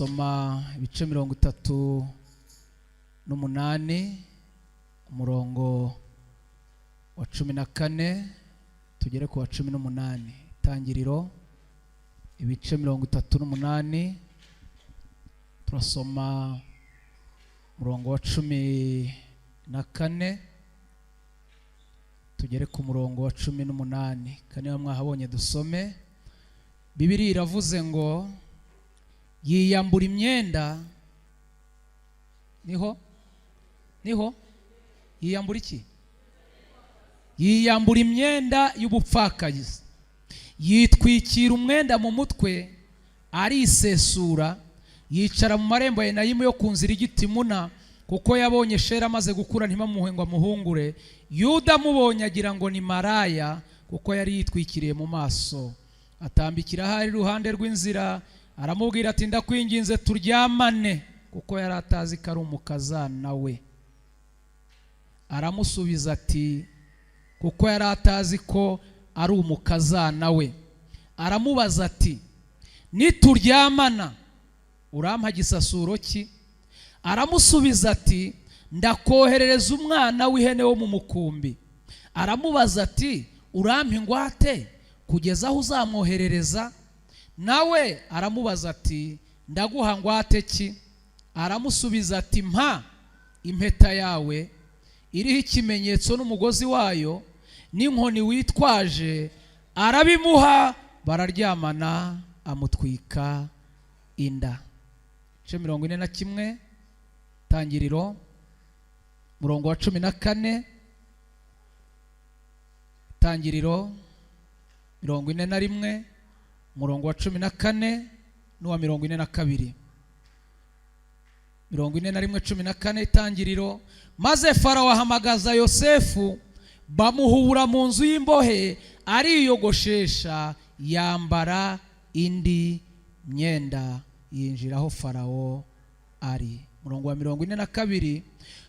turasoma ibice 38 umurongo wa 14 tugere ku wa 18. Itangiriro ibice 38 turasoma umurongo wa 14 tugere ku murongo wa 18. Kane mwahabonye dusome. Bibiliya iravuze ngo yiyambura imyenda. Niho yiyambura iki? Yiyambura imyenda y'ubupfakazi, yitwikira umwenda mu mutwe, arisesura, yicara mu marembo ya Enayimu yo ku nzira y'Igitimuna, kuko yabonye Shera amaze gukura ntibamuhe ngo amuhungure. Yuda amubonye agira ngo ni maraya, kuko yari yitwikiriye mu maso. Atambikira hari iruhande rw'inzira, aramubwira ati ndakwinginze turyamane, kuko yari atazi ko ari umukazana we. Aramusubiza ati kuko yari atazi ko ari umukazana we. Aramubaza ati nituryamana urampa gisasuro ki? Aramusubiza ati ndakoherereza umwana w'ihene wo mu mukumbi. Aramubaza ati urampa ingwate kugeza aho uzamwoherereza? Nawe aramubaza ati ndaguha ngwate ki? Aramusubiza ati mpa impeta yawe iriho ikimenyetso n'umugozi wayo n'inkoni witwaje. Arabimuha, bararyamana, amutwika inda. 41 Tangiriro murongo wa 14, Tangiriro 41 murongo wa 14 n'uwa 42. 41:14 Tangiriro. Maze Farawo ahamagaza Yosefu, bamuhura mu nzu y'imbohe, ariyogoshesha, yambara indi myenda, yinjira aho Farawo ari. Murongo wa 42.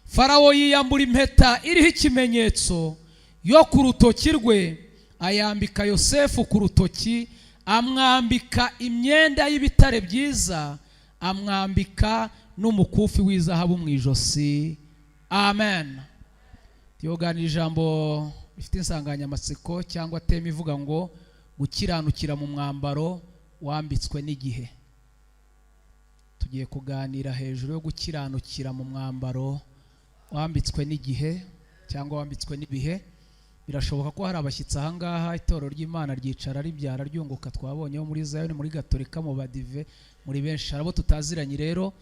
Farawo yiyambura impeta iriho ikimenyetso yo ku rutoki rwe, ayambika Yosefu ku rutoki, amwambika imyenda y'ibitare byiza, amwambika n'umukufi w'izahabu mu ijosi. Amen. Tuyoganira ijambo rifite insanganyamatsiko cyangwa tema ivuga ngo gukiranukira mu mwambaro wambitswe n'igihe. Tugiye kuganira hejuru yo gukiranukira mu mwambaro wambitswe n'igihe cyangwa wambitswe n'ibihe. Birashoboka ko hari abashyitsi aha ngaha itorero ry'Imana ryicara ribyara ryunguka twabonyeho muri Zayoni, muri Gatolika, mu Badive, muri benshi. Harabo tutaziranye rero,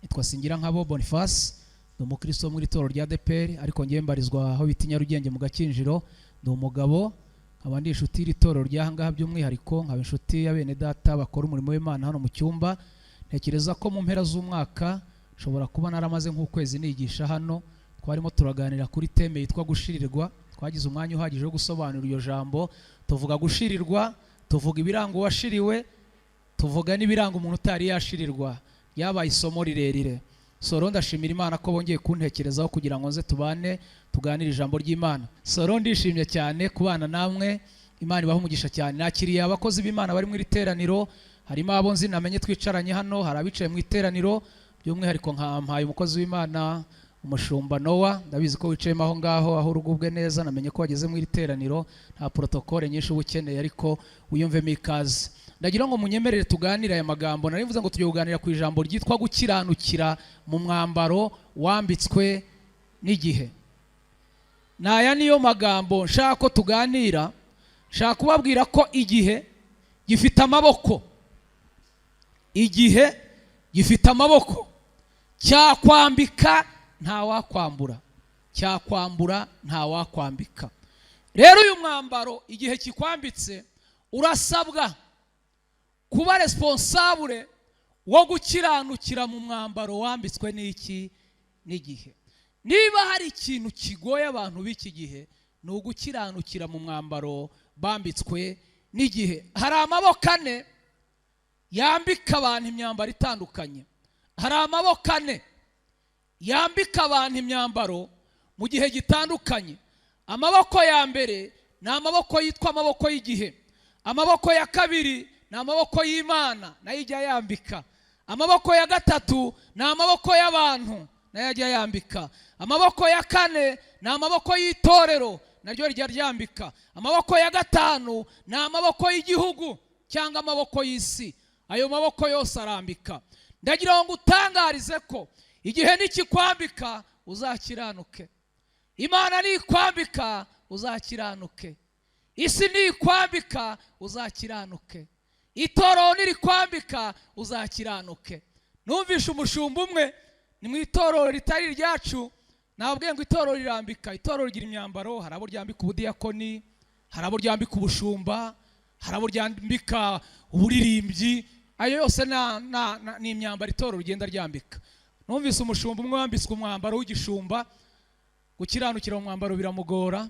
nitwa Singirankabo Boniface, ndi umukristo muri itorero rya ADEPR, ariko ngiye mbarizwa aho bita Nyarugenge mu Gakinjiro. Ndi umugabo, nkaba ndi inshuti y'Itorero ry'aha ngaha by'umwihariko, nkaba inshuti ya bene data bakora umurimo w'Imana hano mu cyumba. Ntekereza ko mu mpera z'umwaka nshobora kuba naramaze nk'ukwezi nigisha hano. Twarimo turaganira kuri teme yitwa gushirirwa. Twagize umwanya uhagije wo gusobanura iyo jambo. Tuvuga gushirirwa, tuvuga ibiranga uwashiriwe, tuvuga n'ibiranga umuntu utari yashirirwa. Yabaye isomo rirerire. Soro ndashimira Imana ko bongeye kuntekerezaho kugira ngo nze tubane tuganire ijambo ry'Imana. Soro ndishimye cyane kubana namwe. Imana ibaho umugisha cyane. Nakiriye abakozi b'Imana bari mu iteraniro. Harimo abo nzi namenye twicaranye hano, hari abicaye mu iteraniro, by'umwihariko nkampaye umukozi w'Imana umushumba Noah. Ndabizi ko wicayemo aho ngaho, aho urugubwe neza. Namenye ko wageze mu iteraniro, nta protokole nyinshi ubukeneye, ariko wiyumvemo ikaze. Ndagira ngo munyemerere tuganire aya magambo. Nari mvuze ngo tugiye kuganira ku ijambo ryitwa gukiranukira mu mwambaro wambitswe n'igihe. Naya niyo magambo nshaka ko tuganira. Nshaka kubabwira ko igihe gifite amaboko. Igihe gifite amaboko. Cyakwambika nta wakwambura, cyakwambura nta wakwambika. Rero uyu mwambaro igihe kikwambitse, urasabwa kuba responsable wo gukiranukira mu mwambaro wambitswe n'iki? N'igihe. Niba hari ikintu kigoye abantu b'iki gihe, ni ugukiranukira mu mwambaro bambitswe n'igihe. Hari amaboko ane yambika abantu imyambaro itandukanye. Hari amaboko ane yambika abantu imyambaro mu gihe gitandukanye. Amaboko ya mbere ni amaboko yitwa amaboko y'igihe. Amaboko ya kabiri ni amaboko y'Imana, nayo ijya yambika. amaboko ya gatatu ni amaboko y'abantu nayo ajya yambika. Amaboko ya kane ni amaboko y'itorero naryo rijya ryambika. Amaboko ya gatanu ni amaboko y'igihugu cyangwa amaboko y'isi. Ayo maboko yose arambika. Ndagira ngo utangarize ko igihe nikikwambika uzakiranuke. Imana nikwambika uzakiranuke. Isi nikwambika uzakiranuke. Itorero nirikwambika uzakiranuke. Numvishe umushumba umwe ni mu itorero ritari ryacu, nababwiye ngo itorero rirambika. Itorero rigira imyambaro, harabo ryambika ubudiyakoni, harabo ryambika ubushumba, harabo ryambika uburirimbyi. Ayo yose ni imyambaro itorero rigenda ryambika. Numvise umushumba umwe wambitswe umwambaro w'igishumba, gukiranukira mu mwambaro biramugora.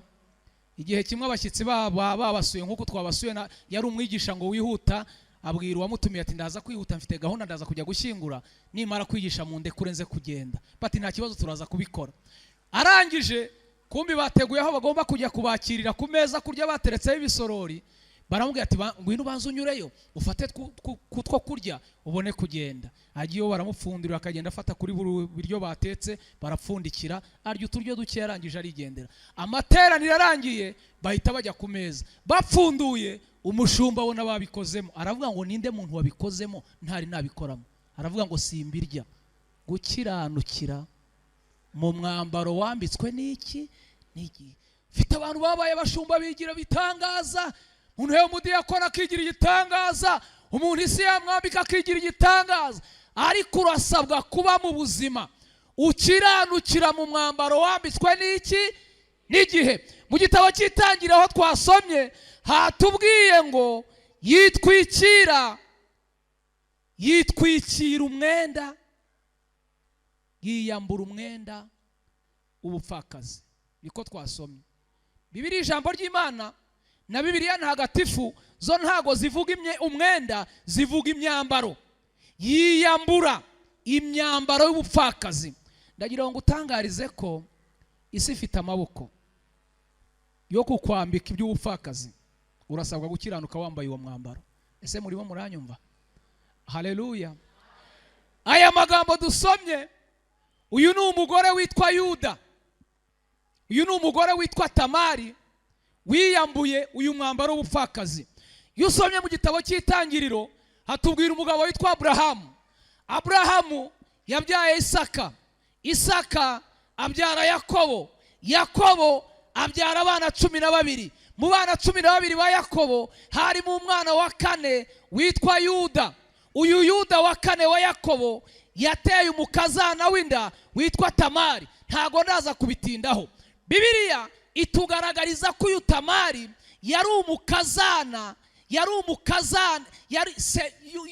Igihe kimwe abashyitsi babasuye nk'uko twabasuye, yari umwigisha ngo wihuta, abwira uwamutumiye ati ndaza kwihuta, mfite gahunda ndaza kujya gushyingura, nimara kwigisha mu ndekure nze kugenda. Bati nta kibazo turaza kubikora. Arangije kumbi bateguye aho bagomba kujya kubakirira ku meza kurya, bateretseho ibisorori. Baramubwira ati ngwino ubanze unyureyo ufate kutwo kurya ubone kugenda. Agiyeho baramupfundira, akagenda afata kuri buri biryo batetse, barapfundikira, arya uturyo duke, yarangije arigendera. Amateraniro arangiye bahita bajya ku meza. Bapfunduye, umushumba abona babikozemo, aravuga ngo ninde muntu wabikozemo ntari nabikoramo. Aravuga ngo simbirya. Gukiranukira mu mwambaro wambitswe n'iki? N'iki? Fite abantu babaye abashumba bigira bitangaza. Umuntu yo mudiyakona akigira igitangaza, umuntu isi yamwambika akigira igitangaza. Ariko urasabwa kuba mu buzima ukiranukira mu mwambaro wambitswe n'iki? N'igihe. Mu gitabo cy'Itangiriro aho twasomye hatubwiye ngo yitwikira umwenda, yiyambura umwenda ubupfakazi. Niko twasomye. Bibiliya ijambo ry'Imana na Bibiliya ntagatifu zo ntago zivuga umwenda, zivuga imyambaro. Yiyambura imyambaro y'ubupfakazi. Ndagira ngo utangarize ko isi ifite amaboko yo kukwambika iby'ubupfakazi. Urasabwa gukiranuka wambaye uwo mwambaro. Ese murimo muranyumva? Haleluya. Aya magambo dusomye, uyu ni umugore witwa Yuda, uyu ni umugore witwa Tamari wiyambuye uyu mwambaro w'ubupfakazi. Iyo usomye mu gitabo cy'Itangiriro hatubwira umugabo witwa Aburahamu. Aburahamu yabyaye Isaka, Isaka abyara Yakobo, Yakobo abyara abana 12. Mu bana 12 ba Yakobo harimo umwana wa kane witwa Yuda. Uyu Yuda wa kane wa Yakobo yateye umukazana w'inda witwa Tamari. Ntago ndaza kubitindaho. Bibiliya itugaragariza ko uyu Tamari yari umukazana,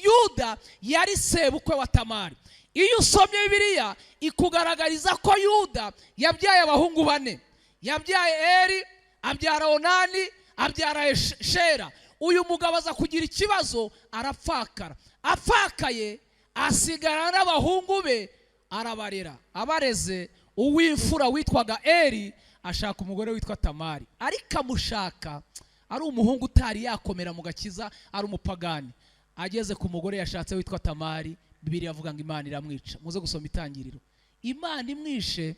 Yuda yari sebukwe wa Tamari. Iyo usomye Bibiliya ikugaragariza ko Yuda yabyaye abahungu 4. Yabyaye Eri, abyara Onani, abyara Shera. Uyu mugabo aza kugira ikibazo, arapfakara. Apfakaye asigara n'abahungu be arabarera. Abareze uw'imfura witwaga Eri ashaka umugore witwa Tamari. Ariko amushaka ari umuhungu utari yakomera mu gakiza, ari umupagani. Ageze ku mugore yashatse witwa Tamari, Bibiliya avuga ngo Imana iramwica. Muze gusoma Itangiriro. Imana imwishe,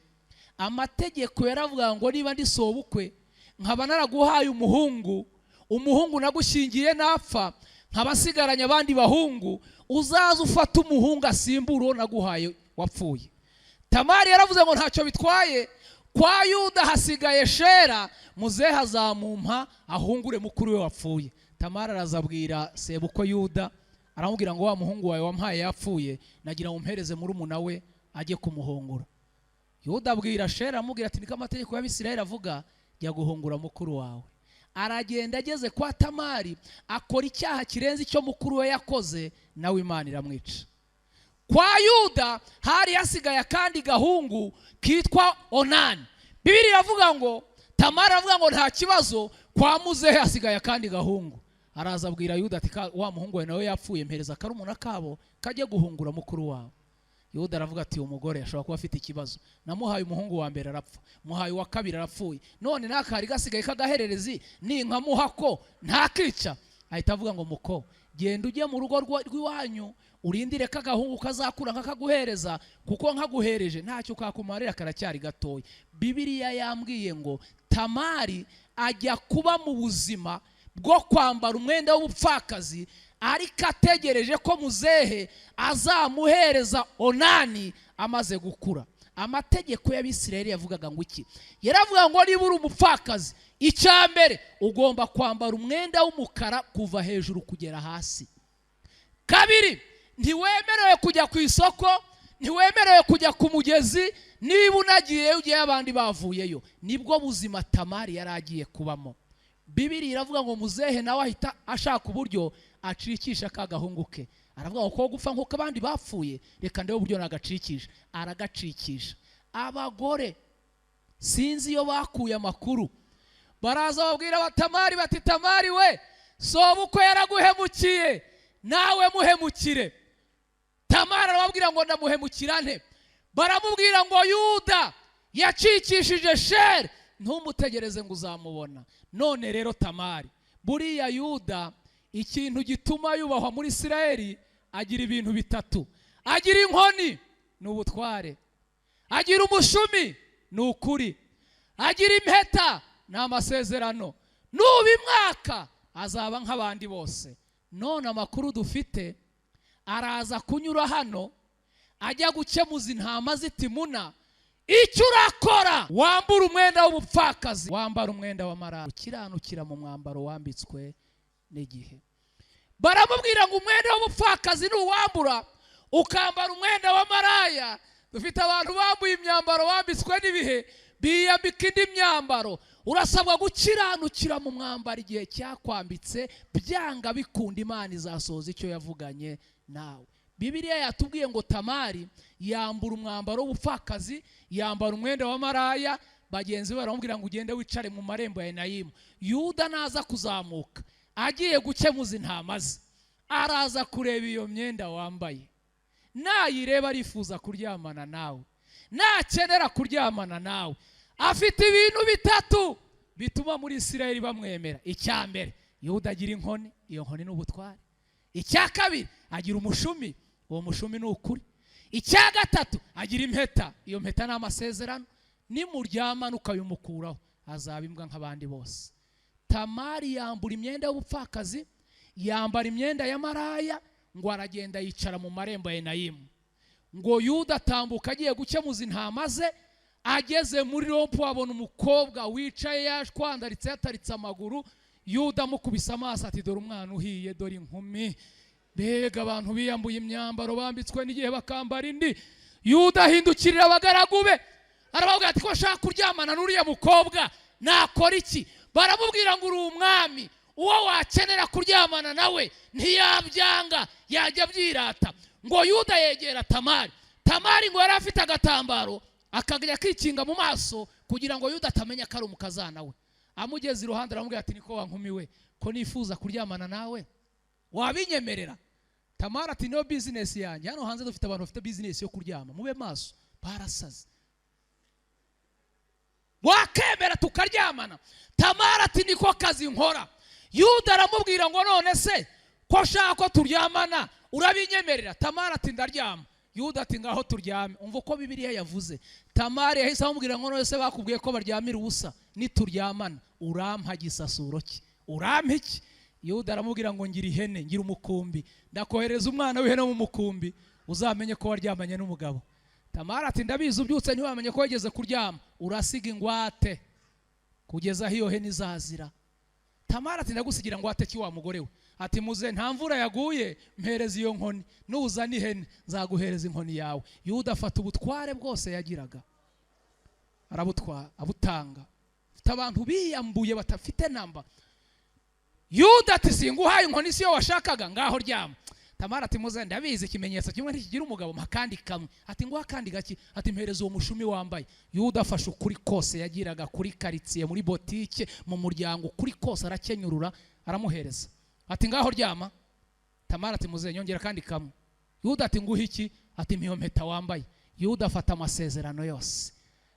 amategeko yaravuga ngo niba ndi sobukwe nkaba naraguhaye umuhungu nagushingiye napfa, nkabasigaranye abandi bahungu, uzaza ufata umuhungu asimbura uwo naguhaye wapfuye. Tamari yaravuze ngo ntacyo bitwaye, kwa Yuda hasigaye Shera, muzehe azamumpa ahungure mukuru we wapfuye. Tamari arazabwira sebukwe Yuda, aramubwira ngo wa muhungu wawe wampaye yapfuye, nagira umpereze murumuna we ajye kumuhungura. Yuda abwira Shera, amubwira ati niko amategeko y'Abisirayeli avuga, jya guhungura mukuru wawe. Aragenda, ageze kwa Tamari akora icyaha kirenze icyo mukuru we yakoze, nawe Imana iramwica. Kwa Yuda hari hasigaye akandi gahungu kitwa Onani. Bibiliya iravuga ngo Tamari avuga ngo nta kibazo, kwa muzehe hasigaye akandi gahungu. Araza abwira Yuda ati wa muhungu we nawe yapfuye, mpereza karumuna kabo kajye guhungura mukuru wawe. Yuda aravuga ati umugore ashobora kuba afite ikibazo, namuhaye umuhungu wa mbere arapfa, muhaye wa kabiri arapfuye, none nakari gasigaye kagahererezi ninkamuha ko ntakica. Ahita avuga ngo muko genda ujye mu rugo rw'iwanyu urindire ko agahungu kazakura nkakaguhereza, kuko nkaguhereje ntacyo kakumarira, karacyari gatoya. Bibiliya yambwiye ngo Tamari ajya kuba mu buzima bwo kwambara umwenda w'ubupfakazi, ariko ategereje ko muzehe azamuhereza Onani amaze gukura. Amategeko y'Abisirayeli yavugaga ngo iki? Yaravuga ngo niba uri umupfakazi, icya mbere ugomba kwambara umwenda w'umukara kuva hejuru kugera hasi. Kabiri, ntiwemerewe kujya ku isoko, ntiwemerewe kujya ku mugezi, niba unagiyeyo ugiye abandi bavuyeyo. Nibwo buzima Tamari yari agiye kubamo. Bibiliya iravuga ngo muzehe nawe ahita ashaka uburyo acikisha ka gahungu ke. Aravuga ngo ko gupfa nk'uko abandi bapfuye, reka ndebe uburyo nagacikisha. Aragacikisha. Abagore sinzi iyo bakuye amakuru, baraza babwira Tamari bati, Tamari we, sobukwe yaraguhemukiye, nawe muhemukire. Tamari arababwira ngo ndamuhemukira nte? Baramubwira ngo Yuda yacikishije Sheri, ntumutegereze ngo uzamubona. None rero Tamari, buriya Yuda ikintu gituma yubahwa muri Isirayeli, agira ibintu bitatu. Agira inkoni, ni ubutware. Agira umushumi, ni ukuri. Agira impeta, ni amasezerano. Nubimwaka azaba nk'abandi bose. None amakuru dufite, araza kunyura hano ajya gukemuza intama z'itimuna. Icyo urakora, wambura umwenda w'ubupfakazi, wambara umwenda w'amaraya, ukiranukira mu mwambaro wambitswe n'igihe. Baramubwira ngo umwenda w'ubupfakazi nuwambura ukambara umwenda w'amaraya. Dufite abantu bambuye imyambaro wambitswe n'ibihe, biyambika indi myambaro. Urasabwa gukiranukira mu mwambaro igihe cyakwambitse, byanga bikunda Imana izasohoza icyo yavuganye nawe. Bibiliya yatubwiye ngo Tamari yambura umwambaro w'ubupfakazi, yambara umwenda w'amaraya. Bagenzi be baramubwira ngo ugende wicare mu marembo ya Enayimu. Yuda naza kuzamuka agiye gukemuza intama ze, araza kureba iyo myenda wambaye, nayireba arifuza kuryamana nawe, nakenera kuryamana nawe. Afite ibintu bitatu bituma muri Isirayeli bamwemera. Icya mbere, Yuda agira inkoni, iyo nkoni ni ubutware. Icya kabiri, agira umushumi, uwo mushumi ni ukuri. Icya gatatu, agira impeta, iyo mpeta ni amasezerano. Nimuryamana ukabimukuraho, azaba imbwa nk'abandi bose. Tamari yambura imyenda y'ubupfakazi, yambara imyenda y'amaraya, ngo aragenda yicara mu marembo ya Enayimu. Ngo Yuda atambuka agiye gukemuza intama ze, ageze muri rompo abona umukobwa wicaye yashwandaritse yataritse amaguru. Yuda amukubise amaso ati, dore umwana uhiye, dore inkumi. Mbega abantu biyambuye imyambaro bambitswe n'igihe bakambara indi. Yuda ahindukirira abagaragu be, arababwira ati, ko nshaka kuryamana n'uriya mukobwa, nakora iki? Baramubwira ngo uri umwami, uwo wakenera kuryamana nawe ntiyabyanga, yajya byirata. Ngo Yuda yegera Tamari. Tamari ngo yari afite agatambaro akajya kikinga mu maso kugira ngo Yuda atamenya ko ari umukazana we. Amugeze iruhande aramubwira ati, niko wankumiwe, ko nifuza kuryamana nawe, wabinyemerera? Tamari ati, niyo business yanjye. Hano hanze dufite abantu bafite business yo kuryama, mube maso, barasaze. Wakemera tukaryamana? Tamari ati, niko kazi nkora. Yuda aramubwira ngo none se ko nshaka ko turyamana urabinyemerera? Tamari ati, ndaryama. Yuda ati, ngaho turyame. Umva uko Bibiliya yavuze. Tamari yahise amubwira ngo none se bakubwiye ko baryamira ubusa, nituryamana urampa gisasuro ki? Urampa iki? Yuda aramubwira ngo ngira ihene, ngira umukumbi, ndakohereza umwana w'ihene mu mukumbi, uzamenye ko waryamanye n'umugabo. Tamari ati, ndabizi ubyutse ntiwamenye ko wageze kuryama, urasiga ingwate kugeza aho iyo hene izazira. Tamari ati, ndagusigira ngwate ki wa mugore we? Ati, muze nta mvura yaguye, mpereza iyo nkoni, nuzana ihene nzaguhereza inkoni yawe. Yuda afata ubutware bwose yagiraga, arabutwara abutanga. Afite abantu biyambuye batafite namba. Yuda ati, singuhaye inkoni si yo washakaga, ngaho ryama. Tamari ati, muze ndabizi ikimenyetso kimwe ntikigira umugabo, makandi kamwe. Ati, nguha kandi gaki? Ati, mpereza uwo mushumi wambaye. Yuda afashe ukuri kose yagiraga, kuri karitsiye, muri botike, mu muryango, kuri kose arakenyurura, aramuhereza. Ati, ngaho ryama. Tamari ati, muze nyongera kandi kamwe. Yuda ati, nguha iki? Ati, mpiyo mpeta wambaye. Yuda afata amasezerano yose,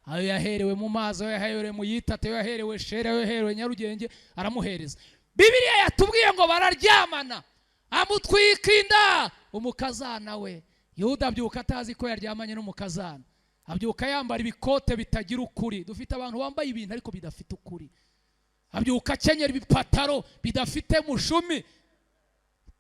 ayo yaherewe mu mazi, ayo yaherewe mu yitate, ayo yaherewe Sheri, ayo yaherewe Nyarugenge, aramuhereza. Bibiliya yatubwiye ngo bararyamana. amutwika inda umukazana we. Yuda abyuka atazi ko yaryamanye n'umukazana, abyuka yambara ibikote bitagira ukuri. Dufite abantu bambaye ibintu ariko bidafite ukuri. Abyuka akenyera ibipataro bidafite mushumi.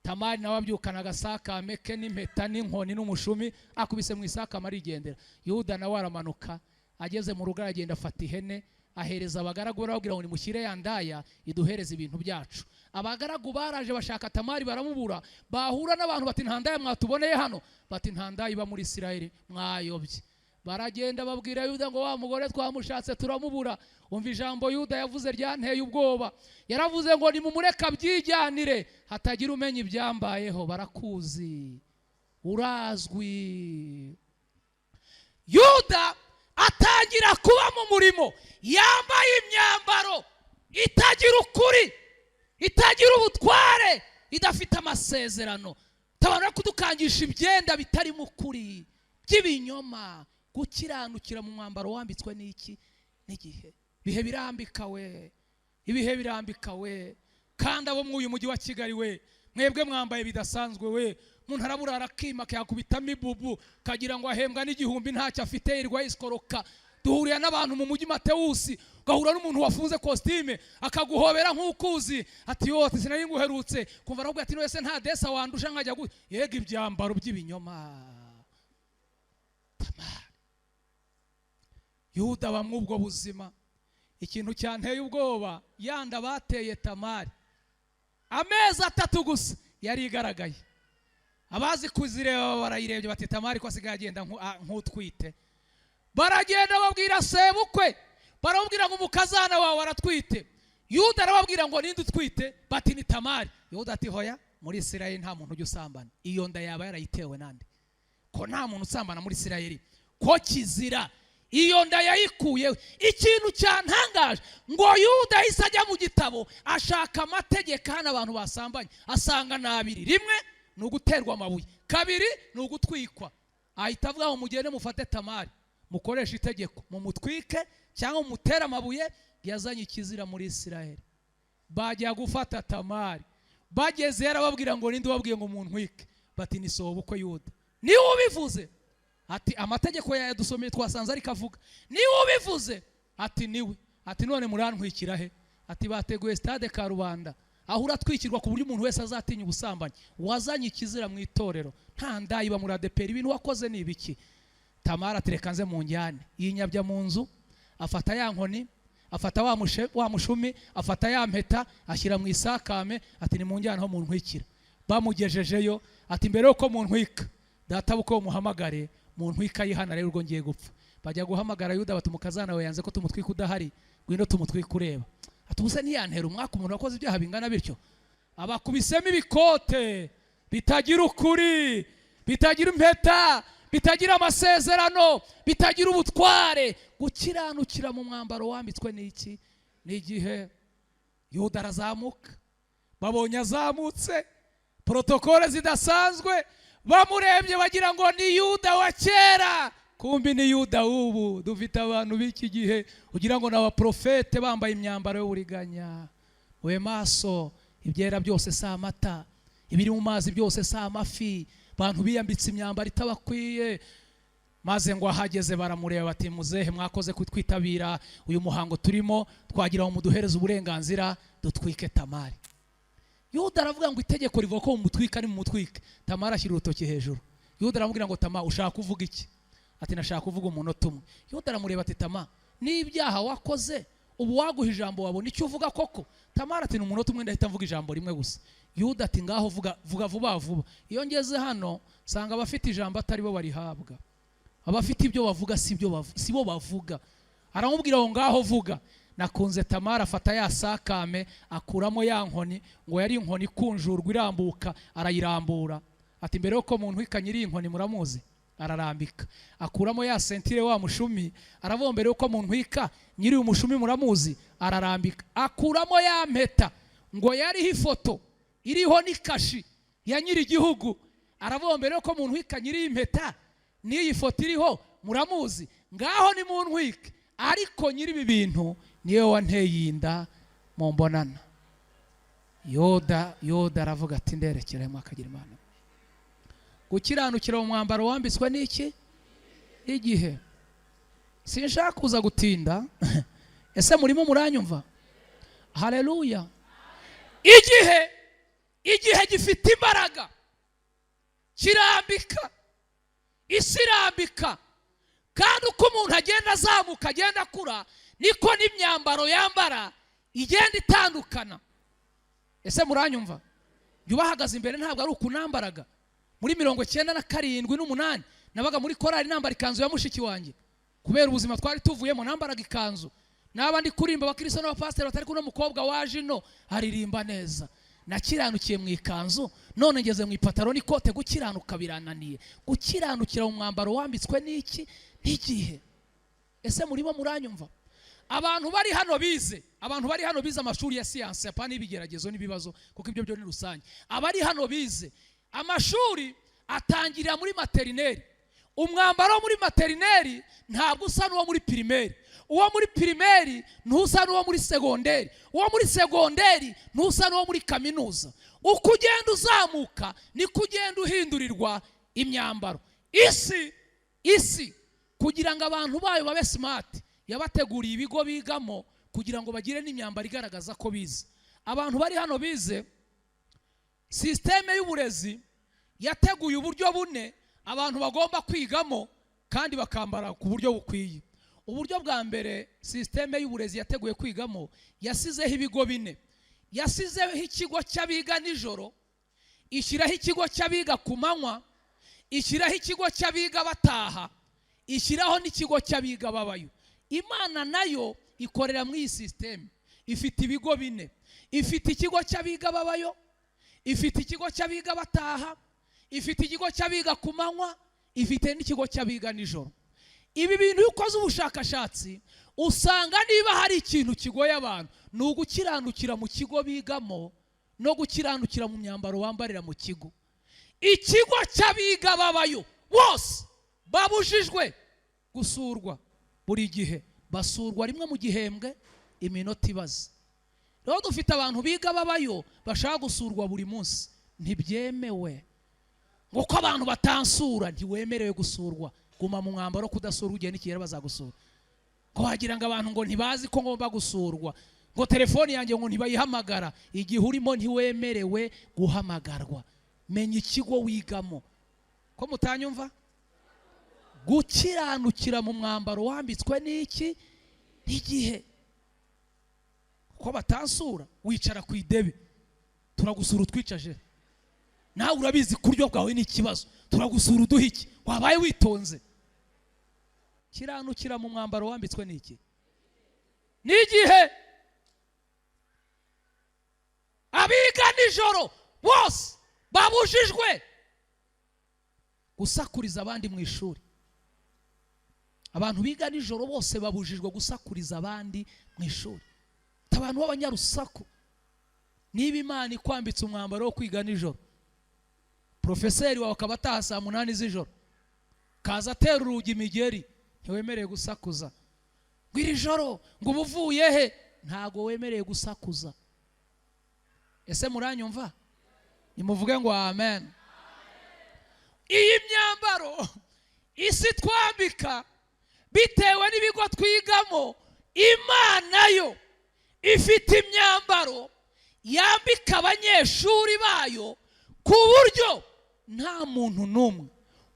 Tamari nawe abyukana agasakame ke n'impeta n'inkoni n'umushumi, akubise mu isakame arigendera. Yuda nawe aramanuka, ageze mu rugo aragenda afata ihene, ahereza abagaragu barabwira ngo nimushyire ya ndaya iduhereze ibintu byacu. Abagaragu baraje bashaka Tamari baramubura, bahura n'abantu bati nta ndaya mwatuboneye hano, bati nta ndaya iba muri Isirayeli, mwayobye. Baragenda babwira Yuda ngo wa mugore twamushatse turamubura. Umva ijambo Yuda yavuze ryanteye ubwoba. Yaravuze ngo nimumureka byijyanire hatagira umenya ibyambayeho. Barakuzi, urazwi. Yuda atangira kuba mu murimo yambaye imyambaro itagira ukuri, itagira ubutware, idafite amasezerano. Tabana kudukangisha ibyenda bitari mu kuri by'ibinyoma. Gukiranukira mu mwambaro wambitswe n'iki? N'igihe. Bihe birambika we, ibihe birambika we. Kandi abo mu uyu mujyi wa Kigali we, mwebwe mwambaye bidasanzwe we. Umuntu araburara akima yakubitamo ibubu kagira ngo ahembwa n'igihumbi ntacyo afite, irwa iskoroka. Duhuriye n'abantu mu mujyi Matewusi, gahura n'umuntu wafunze costume akaguhobera nk'ukuzi ati yote sinari nguherutse kumva aravuga ati no ese nta desa wandusha nkajya yega ibyambaro by'ibinyoma. Tamari. Yuda bamwubwo buzima. Ikintu cyanteye ubwoba, yanda bateye Tamari amezi 3 gusa yari igaragaye. Abazi kuzireba barayirebye bati Tamari ko asigaye agenda nk'utwite. Baragenda babwira sebukwe, baramubwira ngo umukazana wawe aratwite. Yuda arababwira ngo ninde utwite? Bati ni Tamari. Yuda ati hoya, muri Isirayeli nta muntu ujya usambana. Iyo nda yaba yarayitewe nande? Ko nta muntu usambana muri Isirayeli, ko kizira. Iyo nda yayikuyeho. Ikintu cyantangaje ngo Yuda ahise ajya mu gitabo ashaka amategeko hano abantu basambanye, asanga nabiri. Rimwe ni uguterwa amabuye, kabiri ni ugutwikwa. Ahita avuga ngo mugende mufate Tamari, mukoresha itegeko, mumutwike cyangwa mumutera amabuye. Yazanye ikizira muri Isirayeli. Bajya gufata Tamari, bageze yarababwira ngo ninde ubabwiye ngo muntwike? Bati ni sobukwe Yuda. Ni ubivuze? Ati amategeko ya dusomeye twasanze ari kavuga. Ni ubivuze? Ati niwe. Ati none murantwikira he? Ati bateguye stade Karubanda, aho uratwikirwa ku buryo umuntu wese azatinya ubusambanyi. Wazanye ikizira mu itorero, nta ndayiba muri ADPR. Ibintu wakoze ni ibiki? Tamara atereka nze mu njyane, yinyabya mu nzu, afata ya nkoni, afata wa mushumi, afata ya mpeta, ashyira mu isakame. Ati ni mu njyane aho muntwikira. Bamugejejeyo ati mbere yuko muntwika data buko muhamagare muntwika yihana rero urwo ngiye gupfa. Bajya guhamagara Yuda bati umukazana we yanze ko tumutwika udahari, gwino tumutwika ureba. Ati ubuse ntiyantera umwaka umuntu wakoze ibyaha bingana bityo. Abakubisemo ibikote bitagira ukuri, bitagira impeta, bitagira amasezerano, bitagira ubutware. Gukiranukira mu mwambaro wambitswe n'iki? N'igihe. Yuda arazamuka, babonye azamutse, protokole zidasanzwe, bamurebye bagira ngo ni Yuda wa kera, kumbi ni Yuda ubu. Dufite abantu b'iki gihe ugira ngo n'aba profete bambaye imyambaro y'uburiganya. We maso, ibyera byose si amata, ibiri mu mazi byose si amafi. Abantu biyambitse imyambaro itabakwiye. Maze ngo ahageze baramureba bati muzehe mwakoze kutwitabira uyu muhango turimo, twagira ngo muduhereze uburenganzira dutwike Tamari. Yuda aravuga ngo itegeko rivuga ko mumutwika ni mumutwike. Tamari ashyira urutoki hejuru. Yuda aramubwira ngo Tama ushaka kuvuga iki? Ati nashaka kuvuga umunota umwe. Yuda aramureba ati Tama n'ibyaha wakoze ubu waguha ijambo wabona icyo uvuga koko? Tamari ati n'umunota umwe ndahita mvuga ijambo rimwe gusa. Yuda ati ngaho vuga vuba vuba. Iyo ngeze hano sanga abafite ijambo atari bo barihabwa, abafite ibyo bavuga si bo bavuga. Aramubwira ngo ngaho vuga. Nakunze Tamari afata ya sakame akuramo ya nkoni, ngo yari inkoni kunjurwa irambuka, arayirambura. Ati mbere yuko muntu ikanyiri inkoni muramuzi, ararambika. Akuramo ya sentire wa mushumi, aravuga mbere yuko muntu ika nyiri umushumi muramuzi, ararambika. Akuramo ya mpeta, ngo yari ifoto iriho n'ikashi ya nyiri igihugu, aravuga mbere yuko muntu ika nyiri impeta n'iyi foto iriho muramuzi, ngaho ni muntu ika. Ariko nyiri ibi bintu niyo wanteye inda mu mbonana. Yoda aravuga ati nderekeremo akagira Imana. Gukiranukira mu mwambaro wambitswe n'iki? Igihe. Sinshaka kuza gutinda. Ese murimo muranyumva? Haleluya. Igihe gifite imbaraga, kirambika, isi irambika, kandi uko umuntu agenda azamuka agenda akura niko n'imyambaro yambara igenda itandukana. Ese muranyumva? Jya ubahagaze imbere ntabwo ari ukunambaraga. Muri 97 n'umunani nabaga muri korali nambara ikanzu ya mushiki wanjye, kubera ubuzima twari tuvuyemo nambaraga ikanzu. N'abandi kurimba abakristo n'abapasiteri batari kuno mukobwa waje no aririmba neza. Nakiranukiye mu ikanzu, none ngeze mu ipataro n'ikote. Gukiranuka birananiye. Gukiranukira mu mwambaro wambitswe n'iki? N'igihe. Ese murimo muranyumva? Abantu bari hano bize amashuri ya siyanse, apana ibigeragezo n'ibibazo, kuko ibyo byo ni rusange. Abari hano bize amashuri atangirira muri materineri. Umwambaro muri materineri ntabwo usa n'uwo muri pirimeri. Uwo muri pirimeri ntusa n'uwo muri segonderi. Uwo muri segonderi ntusa n'uwo muri kaminuza. Uko ugenda uzamuka niko ugenda uhindurirwa imyambaro. Isi kugira ngo abantu bayo babe smart, yabateguriye ibigo bigamo kugira ngo bagire n'imyambaro igaragaza ko bize. Abantu bari hano bize, systeme y'uburezi yateguye uburyo bune abantu bagomba kwigamo kandi bakambara ku buryo bukwiye. Uburyo bwa mbere systeme y'uburezi yateguye kwigamo yasizeho ibigo bine. Yasizeho ikigo cy'abiga nijoro, ishyiraho ikigo cy'abiga ku manywa, ishyiraho ikigo cy'abiga bataha, ishyiraho n'ikigo cy'abiga babayo. Imana nayo ikorera muri iyi systeme. Ifite ibigo bine. Ifite ikigo cy'abiga babayo, ifite ikigo cy'abiga bataha, ifite ikigo cy'abiga ku manywa, ifite n'ikigo cy'abiga nijoro. Ibi bintu ukoze ubushakashatsi usanga niba hari ikintu kigoye abantu ni ugukiranukira mu kigo bigamo no gukiranukira mu myambaro wambarira mu kigo. Ikigo cy'abiga babayo bose babujijwe gusurwa buri gihe. Basurwa rimwe mu gihembwe iminota ibaze. Rero dufite abantu biga babayo bashaka gusurwa buri munsi. Ntibyemewe. Nguko abantu batansura ntiwemerewe gusurwa. Guma mu mwambaro kudasura ugiye n'ikiyera bazagusura. Ko wagira ngo abantu ngo ntibazi ko ngomba gusurwa. Ngo telefoni yanjye ngo ntibayihamagara. Igihe urimo ntiwemerewe guhamagarwa. Menya ikigo wigamo. Ko mutanyumva? Gukiranukira mu mwambaro wambitswe n'iki? N'igihe. Ko batansura wicara ku idebe. Turagusura utwicaje. Nawe urabizi kuryo bwawe n'ikibazo. Turagusura uduha iki? Wabaye witonze. Kiranukira mu mwambaro wambitswe n'iki? N'igihe. Abiga nijoro bose babujijwe gusakuriza abandi mu ishuri. Abantu biga nijoro bose babujijwe gusakuriza abandi mu ishuri. Abantu b'abanyarusaku. Niba Imana ikwambitse umwambaro wo kwiga nijoro, profeseri wawe akaba ataha saa 8 z'ijoro, kaza atera urugi imigeri, ntiwemereye gusakuza. Ngo iri joro ngo ubuvuye he? Ntago wemereye gusakuza. Ese muranyumva? Nimuvuge ngo amen. Iyi myambaro isi twambika bitewe n'ibigo twigamo, Imana yo ifite imyambaro yambika abanyeshuri bayo ku buryo nta muntu n'umwe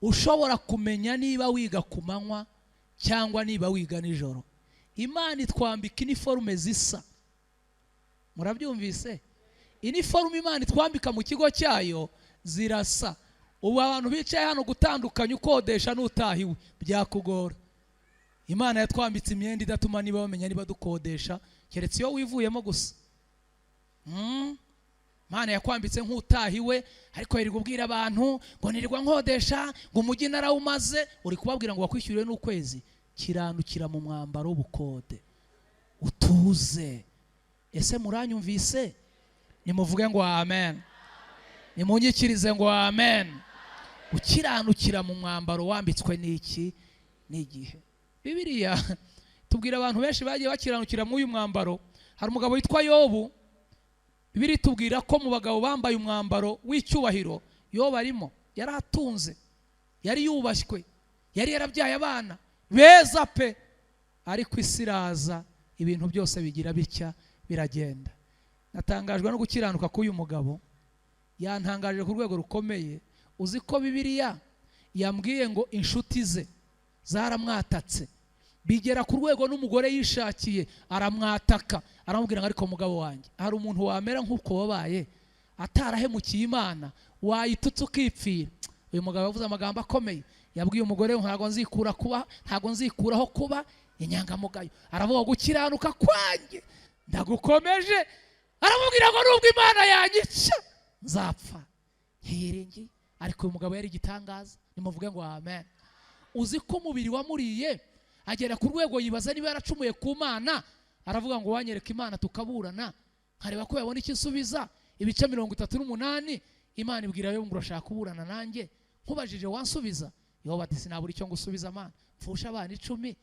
ushobora kumenya niba wiga ku manywa cyangwa niba wiga nijoro. Imana itwambika iniforume zisa. Murabyumvise? Iniforume Imana itwambika mu kigo cyayo zirasa. Ubu abantu bicaye hano gutandukanya ukodesha n'utahiwe byakugora. Imana yatwambitse imyenda idatuma niba bamenya niba dukodesha, keretse iyo wivuyemo gusa. Imana yakwambitse nk'utahiwe, ariko yiri kubwira abantu ngo nirirwa nkodesha, ngo umujyi narawumaze. Uri kubabwira ngo wakwishyuriwe n'ukwezi. Kiranukira mu mwambaro w'ubukode, utuze. Ese muranyumvise? Nimuvuge ngo amen. Nimunyikirize ngo amen. Ukiranukira mu mwambaro wambitswe n'iki? N'igihe. Bibiliya tubwira abantu benshi bagiye bakiranukira mu uyu mwambaro. Hari umugabo witwa Yobu. Bibiri tubwira ko mu bagabo bambaye umwambaro w'icyubahiro yo barimo, yari atunze, yari yubashywe, yari yarabyaye abana beza pe, ariko isi iraza ibintu byose bigira bitya biragenda. Natangajwe no gukiranuka k'uyu mugabo, yantangaje ku rwego rukomeye. Uzi ko Bibiliya yambwiye ngo inshuti ze zaramwatatse, bigera ku rwego n'umugore yishakiye aramwataka, aramubwira ngo ariko mugabo wanjye, hari umuntu wamera nk'uko wabaye atarahemukiye Imana, wayitutse ukipfira. Uyu mugabo yavuze amagambo akomeye, yabwiye umugore we ntago nzikuraho kuba inyangamugayo. Aravuga gukiranuka kwanjye ndagukomeje, aramubwira ngo nubwo Imana yanyica nzapfa ntiyiringiye. Ariko uyu mugabo yari igitangaza, nimuvuge ngo amen. Uzi ko umubiri wamuriye agera ku rwego yibaza niba yaracumuye ku Mana, aravuga ngo wanyereka Imana tukaburana nkareba ko yabona ikisubiza. Ibice 38 Imana ibwira yo ngo urashaka kuburana nanjye, nkubajije wansubiza? Yoba ati sinabura icyo ngusubiza Mana, mfusha abana 10,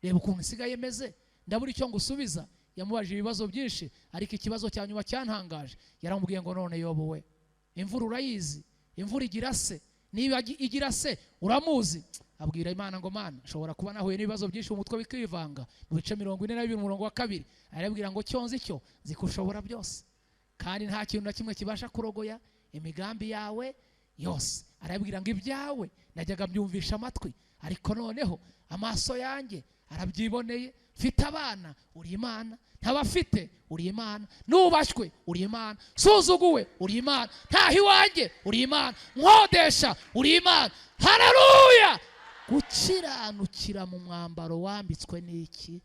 reba ukuntu nsigaye meze, ndabura icyo ngusubiza. Yamubajije ibibazo byinshi, ariko ikibazo cya nyuma cyantangaje, yaramubwiye ngo none Yobo we, imvura urayizi? Imvura igira se? Niba igira se uramuzi? Abwira Imana ngo Mana, nshobora kuba nahuye n'ibibazo byinshi mu mutwe bikivanga. Mu bice 42 umurongo wa 2 arabwira ngo cyonze icyo zikushobora byose, kandi nta kintu na kimwe kibasha kurogoya imigambi yawe yose. Arabwira ngo ibyawe najyaga byumvisha amatwi, ariko noneho amaso yanjye arabyiboneye. Mfite abana, uri Imana; ntabafite, uri Imana; nubashywe, uri Imana; suzuguwe, uri Imana; ntaho iwanjye, uri Imana; nkodesha, uri Imana. Haleluya! Gukiranukira mu mwambaro wambitswe n'iki?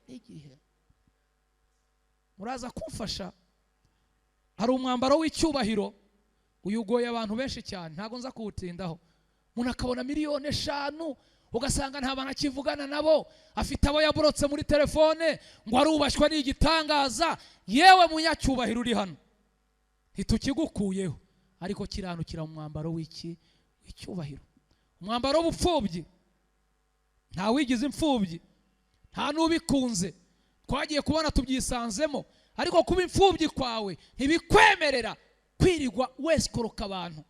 Igihe muraza kumfasha, hari umwambaro w'icyubahiro uyugoye abantu benshi cyane, ntago nza kuwutindaho. Umuntu akabona miliyoni 5 ugasanga nta bana kivugana nabo, afite abo yaburotse muri telefone ngo arubashywa n'igitangaza. Yewe munyacyubahiro uri hano, ntitukigukuyeho, ariko kiranukira mu mwambaro w'iki? W'icyubahiro. Umwambaro w'ubupfubyi nta wigize imfubyi, nta nubikunze. Twagiye kubona tubyisanzemo, ariko kuba imfubyi kwawe ntibikwemerera kwirigwa wese koroka abantu.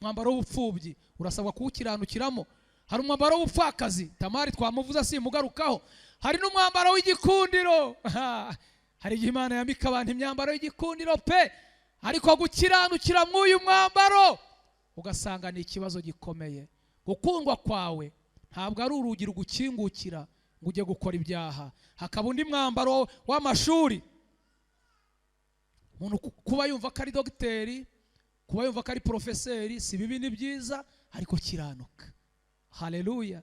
Umwambaro w'ubupfubyi urasabwa kuwukiranukiramo. Hari umwambaro w'ubupfakazi, Tamari twamuvuza simugarukaho. Hari n'umwambaro w'igikundiro. Hari igihe Imana yambika abantu imyambaro y'igikundiro pe, ariko gukiranukira mw'uyu mwambaro ugasanga ni ikibazo gikomeye. Gukundwa kwawe ntabwo ari urugi rugukingukira ngo ujye gukora ibyaha. Hakaba undi mwambaro w'amashuri. Umuntu kuba yumva ko ari dogiteri, kuba yumva ko ari profeseri, si bibi, ni byiza, ariko kiranuka. Haleluya!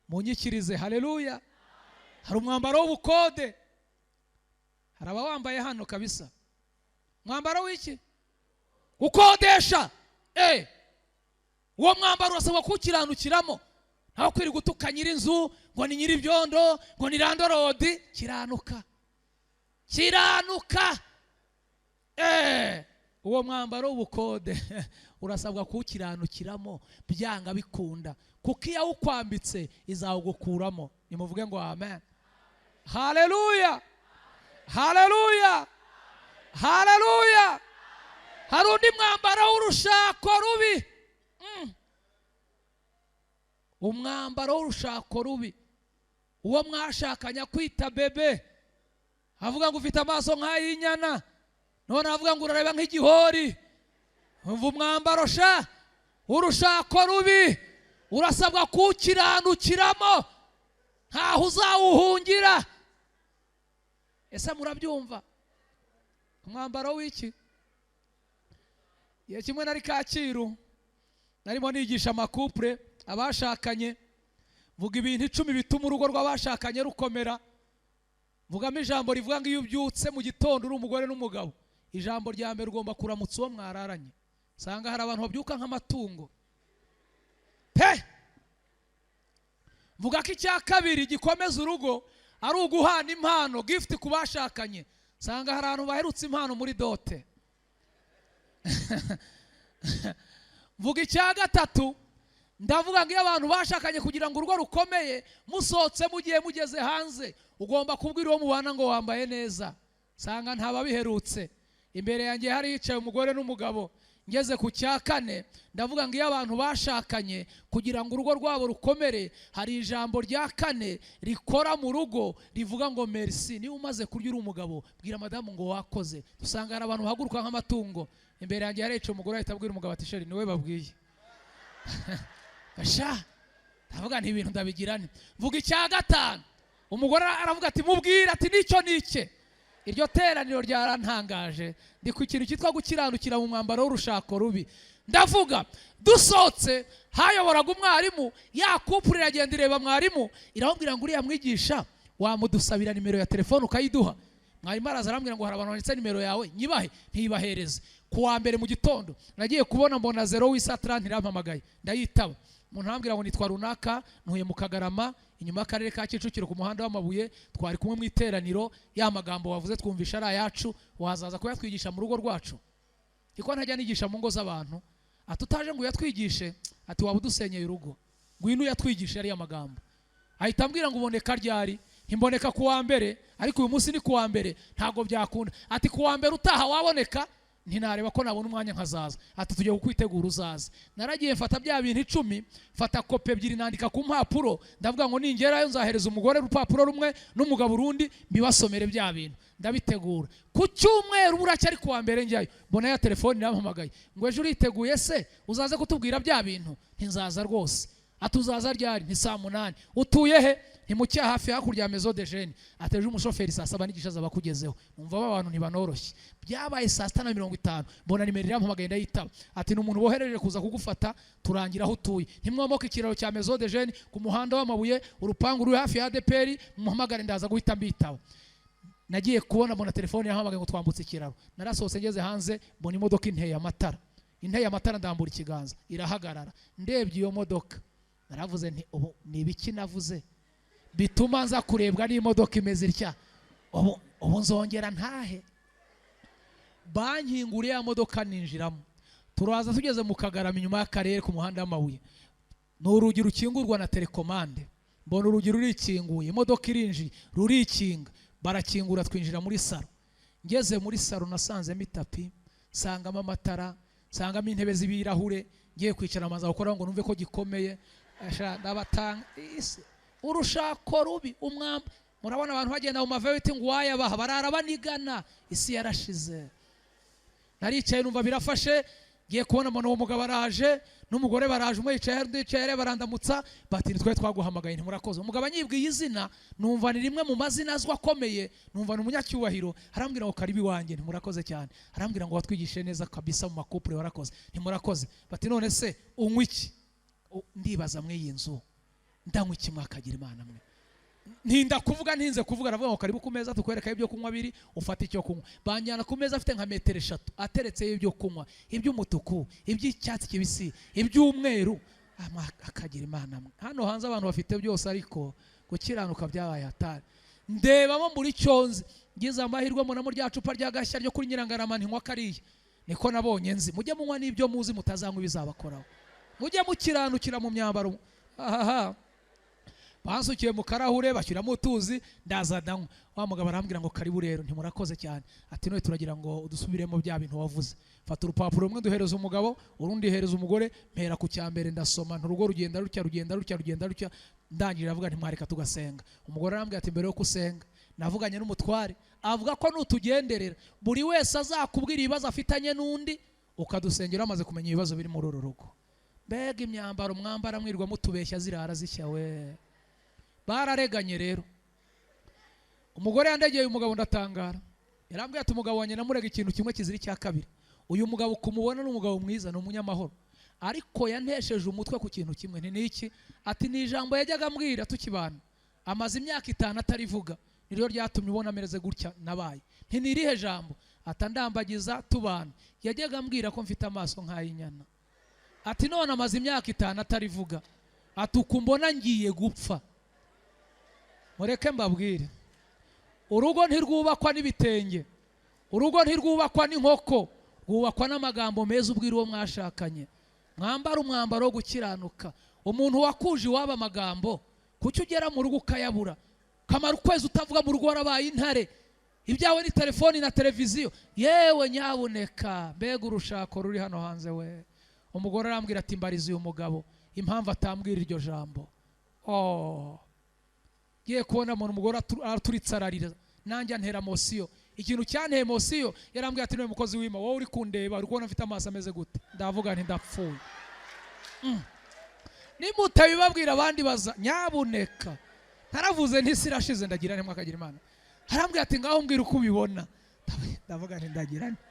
Munyikirize haleluya! Hari umwambaro w'ubukode. Hari abawambaye hano kabisa. Mwambaro w'iki? Gukodesha. Uwo mwambaro urasabwa kukiranukiramo. Ntaho kwiri gutuka nyiri inzu ngo ni nyiri ibyondo, ngo ni landorodi. Kiranuka, kiranuka. Uwo mwambaro w'ubukode urasabwa kukiranukiramo byanga bikunda, kuko iyo ukwambitse izawugukuramo. Nimuvuge ngo amen. Haleluya! Haleluya! Haleluya! Hari undi mwambaro w'urushako rubi. Umwambaro w'urushako rubi, uwo mwashakanya kwita bebe, avuga ngo ufite amaso nk'ay'inyana, none avuga ngo urareba nk'igihori. Umva umwambaro sha w'urushako rubi, urasabwa kukiranukiramo, ntaho uzawuhungira. Ese murabyumva? Umwambaro w'iki? Igihe kimwe nari Kacyiru, narimo nigisha amakupure, abashakanye, vuga ibintu 10 bituma urugo rw'abashakanye rukomera. Vugamo ijambo rivuga ngo iyo ubyutse mu gitondo uri umugore n'umugabo, ijambo rya mbere ugomba kuramutsa uwo mwararanye. Sanga hari abantu babyuka nk'amatungo pe. Vuga ko icya kabiri gikomeza urugo ari uguhana impano, gift ku bashakanye. Sanga hari abantu baherutse impano muri dote. Vuga icya gatatu, ndavuga ngo iyo abantu bashakanye kugira ngo urugo rukomeye, musohotse mugiye mugeze hanze, ugomba kubwira uwo mubana ngo wambaye neza. Sanga ntababiherutse. imbere yanjye hari yicaye umugore n'umugabo. Ngeze ku cya kane ndavuga ngo iyo abantu bashakanye kugira ngo urugo rwabo rukomere, hari ijambo rya kane rikora mu rugo rivuga ngo merci. Niba umaze kurya uri umugabo, bwira madamu ngo wakoze. Dusanga hari abantu bahaguruka nk'amatungo. Imbere yanjye hari yicaye umugore ahita abwira umugabo ati sheri niwe babwiye. Gasha ndavuga nti ibintu ndabigirane. Mvuga icya gatanu, umugore aravuga ati mubwira ati nicyo nike. Iryo teraniro ryarantangaje. Ndi ku kintu cyitwa gukiranukira mu mwambaro w'urushako rubi. Ndavuga dusotse hayoboraga umwarimu, ya couple iragenda ireba mwarimu iramubwira ngo uriya mwigisha wamudusabira nimero ya telefone ukayiduha. Mwarimu araza arambwira ngo hari abantu banditse nimero yawe nyibahe, ntibahereze. Kuwa mbere mu gitondo nagiye kubona mbona 0 w'isatra ntirampamagaye, ndayitaba. Umuntu arambwira ngo nitwa runaka, ntuye mu Kagarama inyuma y'akarere ka Kicukiro ku muhanda w'amabuye, twari kumwe mu iteraniro, ya magambo wavuze twumvisha ari ayacu, wazaza kuyatwigisha mu rugo rwacu. Iko ntajya nigisha mu ngo z'abantu, atutaje ngo yatwigishe, ati waba udusenyeye urugo, ngwino yatwigisha ari amagambo. Ahita ambwira ngo uboneka ryari, ntimboneka kuwa mbere, ariko uyu munsi ni kuwa mbere, ntago byakunda. Ati kuwa mbere utaha waboneka, ntinareba ko nabona umwanya nkazaza. Ati tugiye kukwitegura uzaza. Naragiye mfata bya bintu 10, mfata kope 2 nandika ku mpapuro, ndavuga ngo ningerayo nzahereza umugore urupapuro rumwe n'umugabo urundi, mbibasomere bya bintu. Ndabitegura. Ku cyumweru buracyari kuwa mbere njyayo, mbona ya telefone irampamagaye ngo ejo uriteguye se uzaze kutubwira bya bintu. Ntinzaza rwose. Atuzaza ryari? Ni saa 8. Utuye he? Ni mu cyaha hafi hakurya ya Maison de Jeunes. Ateje umushoferi saa 7 n'igisha zabakugezeho. Numva abantu ntibanoroshye. Byabaye saa 6:50, mbona nimero irampamagaye ndayitaba. Ati n'umuntu bohereje kuza kugufata turangira aho utuye. Ntimwomoka ikiraro cya Maison de Jeunes ku muhanda w'amabuye, urupangu ruri hafi ya ADPR, muhamagare ndaza guhita mbitaba. Nagiye kubona mbona telefone irampamagaye ngo twambutse ikiraro. Narasohotse ngeze hanze mbona imodoka inteye amatara. Inteye amatara ndambura ikiganza, irahagarara. Ndebye iyo modoka. Naravuze nti ubu ni ibiki navuze bituma nza kurebwa n'imodoka imeze itya, ubu nzongera ntahe. Bankinguriye ya modoka ninjiramo, turaza tugeze mu Kagarama inyuma y'akarere ku muhanda w'amabuye. N'urugi rukingurwa na telekomande, mbona urugi rurikinguye, imodoka irinjiye rurikinga, barakingura twinjira muri salo. Ngeze muri salo nasanzemo itapi, sangamo amatara, sangamo intebe z'ibirahure. Ngiye kwicara amaza gukora ngo numve ko gikomeye. Ndabatanga isi urushako rubi umwamba. Murabona abantu bagenda mu maveti ngo wayabaha barara banigana. Isi yarashize. Naricaye numva birafashe. Ngiye kubona umuntu w'umugabo araje n'umugore baraje, umwe yicaye undi yicaye barandamutsa, bati nitwe twaguhamagaye ntimurakoze. Umugabo anyibwiye izina, numva ni rimwe mu mazina azwa akomeye, numva ni umunyacyubahiro. Arambwira ngo karibi wanjye ntimurakoze cyane. Arambwira ngo watwigishe neza kabisa mu makupure warakoze ntimurakoze. Bati none se unywa iki? Ndibaza mwe y'inzu ndanywa iki mwakagira Imana mwe? Ntinda kuvuga ntinze kuvuga, aravuga ngo karibu ku meza tukwereka ibyo kunywa biri, ufata icyo kunywa. Banjyana ku meza afite nka metero 3 ateretseyo ibyo kunywa, iby'umutuku, iby'icyatsi kibisi, iby'umweru. Akagira Imana mwe. Hano hanze abantu bafite byose, ariko gukiranuka byabaye hatari. Ndebamo muri cyonzi, ngize amahirwe mbona mu rya cupa rya gashya ryo kuri Nyirangarama ntinywa kariye. Niko nabonye nzi. Mujye munywa n'ibyo muzi mutazanywa bizabakoraho. Mujye mukiranukira mu myambaro. Bansukiye mu karahure bashyiramo utuzi, ndaza ndanywa. Wa mugabo arambwira ngo karibu rero ntimurakoze cyane. Ati none turagira ngo udusubiremo bya bintu wavuze. Fata urupapuro rumwe duhereza umugabo, urundi hereza umugore, mpera ku cyambere ndasoma. Nturugo rugenda rutya. Ndangirira avuga nti mwareka tugasenga. Umugore arambwira ati mbere yo kusenga navuganye n'umutware, avuga ko nutugenderera buri wese azakubwira ibibazo afitanye n'undi, ukadusengera amaze kumenya ibibazo biri muri uru rugo. Mbega imyambaro mwambara mwirwa mutubeshya zirara zishya we. Barareganye rero. Umugore yandegeye umugabo ndatangara. Yarambwiye ati umugabo wanjye namurega ikintu kimwe kiziri cya kabiri. Uyu mugabo kumubona n'umugabo mwiza no umunyamahoro, ariko yantesheje umutwe ku kintu kimwe. Ni niki? Ati ni ijambo yajyaga ambwira tukibana, amaze imyaka 5 atarivuga, niryo ryatumye ubona amereze gutya nabaye. Nti nirihe jambo? Atandambagiza tubana, yajyaga ambwira ko mfite amaso nk'ayinyana. Ati none amaze imyaka 5 atarivuga, atukumbona ngiye gupfa. Mureke mbabwire, urugo ntirwubakwa n'ibitenge, urugo ntirwubakwa n'inkoko, rwubakwa n'amagambo meza ubwira uwo mwashakanye. Mwambara umwambaro wo gukiranuka. Umuntu wakuje iwaba amagambo, kuki ugera mu rugo ukayabura? Kamara ukwezi utavuga mu rugo warabaye intare. ibyawe ni telefoni na televiziyo. Yewe nyabuneka, mbega urushako ruri hano hanze we. Umugore arambwira ati mbariza uyu mugabo impamvu atambwira iryo jambo. Giye kubona umuntu umugore araturitsa nanjye antera emosiyo. Ikintu cyanteye emosiyo yarambwira ati niwe mukozi w'Imana, wowe uri kundeba uri kubona mfite amaso ameze gute? Ndavuga nti ndapfuye. Nimutayibabwira abandi baza nyabuneka. Naravuze nti sirashize ndagira nte mwakagira Imana. Harambwira ati ngaho mbwira uko ubibona. Ndavuga nti ndagira nte.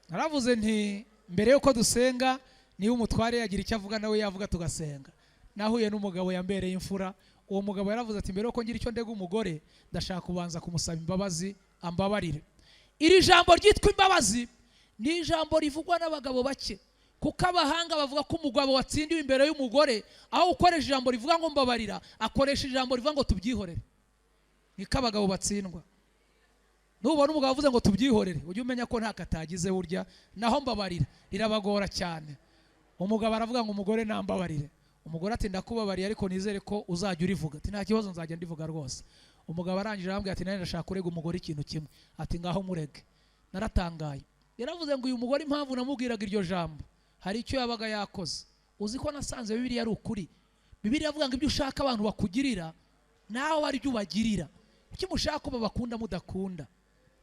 Naravuze nti mbere yuko dusenga niba umutware yagira icyo avuga nawe yavuga tugasenga. Nahuye n'umugabo yambereye imfura. Uwo mugabo yaravuze ati mbere yuko ngira icyo ndega umugore ndashaka kubanza kumusaba imbabazi ambabarire. Iri jambo ryitwa imbabazi ni ijambo rivugwa n'abagabo bake, kuko abahanga bavuga ko umugabo watsindiwe imbere y'umugore aho ukoresha ijambo rivuga ngo mbabarira akoresha ijambo rivuga ngo tubyihorere. Niko abagabo batsindwa. Nubona umugabo avuze ngo tubyihorere ujye umenya ko nta katagize burya, naho mbabarira irabagora cyane. Umugabo aravuga ngo umugore nambabarire. Umugore ati ndakubabariye ariko nizere ko uzajya urivuga. Ati nta kibazo nzajya ndivuga rwose. Umugabo arangije arambwira ati nari ndashaka kurega umugore ikintu kimwe. Ati ngaho murege. Naratangaye. Yaravuze ngo uyu mugore impamvu namubwiraga iryo jambo hari icyo yabaga yakoze. Uzi ko nasanze Bibiliya ari ukuri. Bibiliya avuga ngo ibyo ushaka abantu bakugirira nawe ari byo ubagirira. Kuki mushaka ko babakunda mudakunda?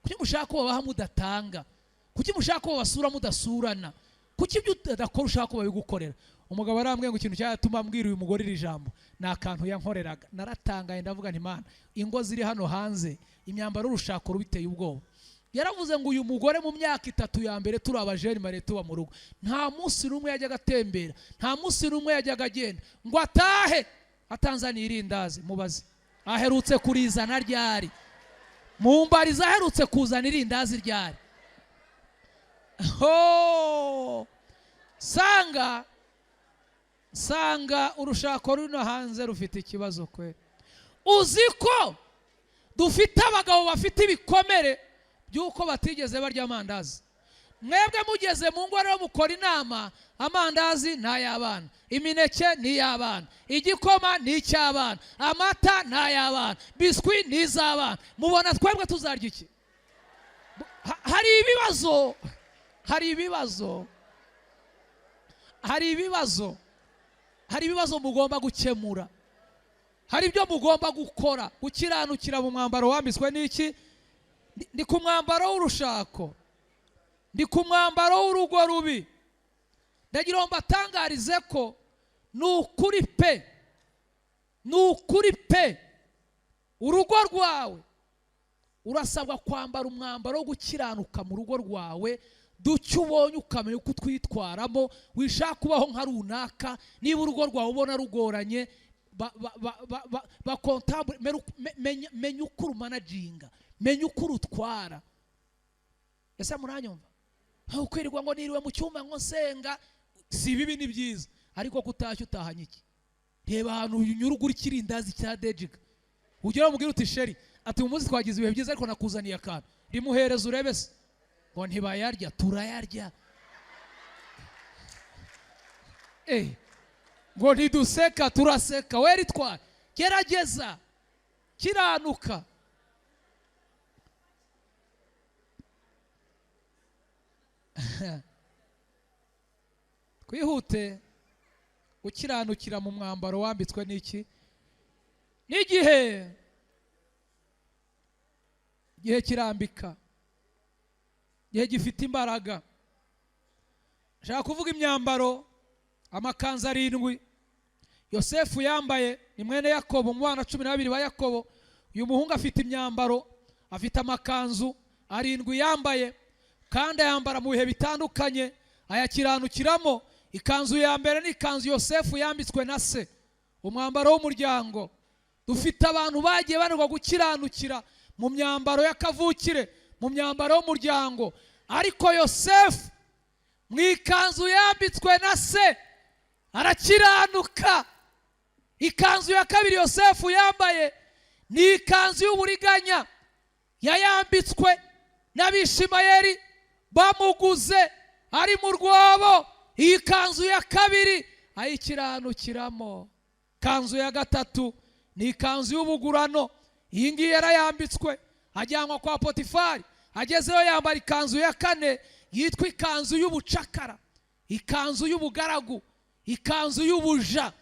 Kuki mushaka ko babaha mudatanga? Kuki mushaka ko babasura mudasurana? Kuki ibyo udakora ushaka ko babigukorera? Umugabo arambwiye ngo ikintu cyatuma mbwira uyu mugore iri jambo ni akantu yankoreraga. Naratangaye ndavuga nti Imana, ingo ziri hano hanze imyambaro y'urushako rubiteye ubwoba. Yaravuze ngo uyu mugore mu myaka 3 ya mbere turi abajeni mare tuba mu rugo nta munsi rumwe yajyaga atembera, nta munsi rumwe yajyaga agenda ngo atahe atanzaniye irindazi. Mubaze aherutse kurizana ryari? Mumbariza aherutse kuzana irindazi ryari? Sanga urushako runo hanze rufite ikibazo kwe. Uziko dufite abagabo bafite ibikomere byuko batigeze barya amandazi. Mwebwe mugeze mu ngo rero mukora inama, amandazi n'ay'abana, imineke n'iy'abana, igikoma n'icy'abana, amata n'ay'abana, biswi n'iz'abana. Mubona twebwe tuzarya iki? Hari ibibazo mugomba gukemura. Hari ibyo mugomba gukora. Gukiranukira mu mwambaro wambitswe n'iki? Ndi ku mwambaro w'urushako, ndi ku mwambaro w'urugo rubi. Ndagira ngo mbatangarize ko ni ukuri pe urugo rwawe urasabwa kwambara umwambaro wo gukiranuka mu rugo rwawe. Ducyo ubonye ukamenya uko twitwaramo, wishaka kubaho nka runaka. Niba urugo rwawe ubona rugoranye menya uko urumanaginga, menya uko urutwara. Ese muranyumva? Ukwirirwa ngo niriwe mu cyuma ngo nsenga, si bibi ni byiza, ariko kutashya utahanye iki? Reba ahantu unyura ugura ikirindazi cya Dejiga, ugera umubwira uti sheri, ati umunsi twagize ibihe byiza ariko nakuzaniye akantu, rimuhereza urebe se. Ngo ntibayarya, turayarya. Ngo ntiduseka, turaseka. We ritwara, gerageza, kiranuka. Kwihute gukiranukira mu mwambaro wambitswe n'iki? N'igihe kirambika, igihe gifite imbaraga. Nshaka kuvuga imyambaro, amakanzu 7 Yosefu yambaye, ni mwene Yakobo, mu bana 12 ba Yakobo. Uyu muhungu afite imyambaro, afite amakanzu 7 yambaye, kandi yambara mu bihe bitandukanye ayakiranukiramo. Ikanzu ya mbere ni ikanzu Yosefu yambitswe na se, umwambaro w'umuryango. Dufite abantu bagiye banirwa gukiranukira mu myambaro y'akavukire, mu myambaro y'umuryango. Ariko Yosefu mu ikanzu yambitswe na se arakiranuka. Ikanzu ya kabiri Yosefu yambaye ni ikanzu y'uburiganya, yayambitswe n'Abishimayeli bamuguze ari mu rwobo. Iyi kanzu ya kabiri ayikiranukiramo. Kanzu ya gatatu ni ikanzu y'ubugurano. Iyi ngiyi yarayambitswe ajyanwa kwa Potifari, agezeyo yambara ikanzu ya kane yitwa ikanzu y'ubucakara, ikanzu y'ubugaragu, ikanzu y'ubuja.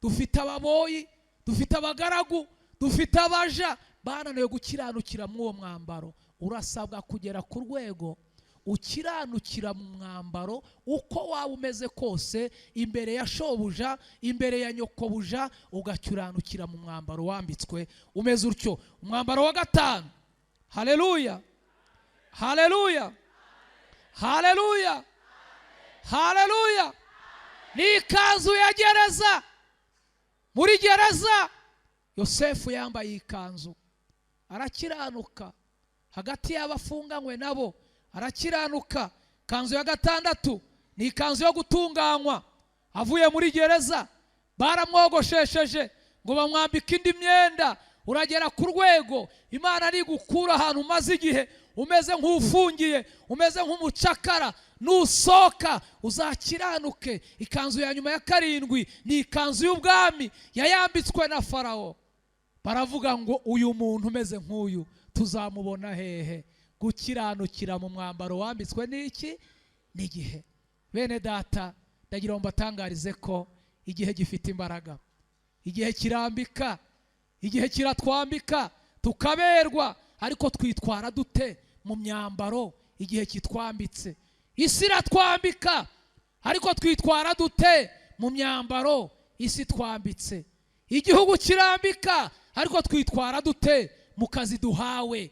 Dufite ababoyi, dufite abagaragu, dufite abaja bananiwe gukiranukira mu uwo mwambaro. Urasabwa kugera ku rwego ukiranukira mu mwambaro uko waba umeze kose, imbere ya shobuja, imbere ya nyokobuja, ugakiranukira mu mwambaro wambitswe umeze utyo. Umwambaro wa gatanu, haleluya, haleluya, haleluya, haleluya, ni ikanzu ya gereza. Muri gereza Yosefu yambaye ikanzu, arakiranuka hagati y'abafunganywe nabo, arakiranuka. Kanzu ya gatandatu ni ikanzu yo gutunganywa. Avuye muri gereza baramwogoshesheje ngo bamwambike indi myenda. Uragera ku rwego Imana ari gukura ahantu umaze igihe umeze nk'ufungiye, umeze nk'umucakara, nusoka uzakiranuke. Ikanzu ya nyuma ya karindwi ni ikanzu y'ubwami yayambitswe na Farawo. Baravuga ngo uyu muntu umeze nk'uyu tuzamubona hehe? Gukiranukira mu mwambaro wambitswe n'iki? N'igihe. Bene data, ndagira ngo mbatangarize ko igihe gifite imbaraga, igihe kirambika, igihe kiratwambika tukaberwa. Ariko twitwara dute mu myambaro igihe kitwambitse? Isi iratwambika, ariko twitwara dute mu myambaro isi twambitse? Igihugu kirambika, ariko twitwara dute mu kazi duhawe?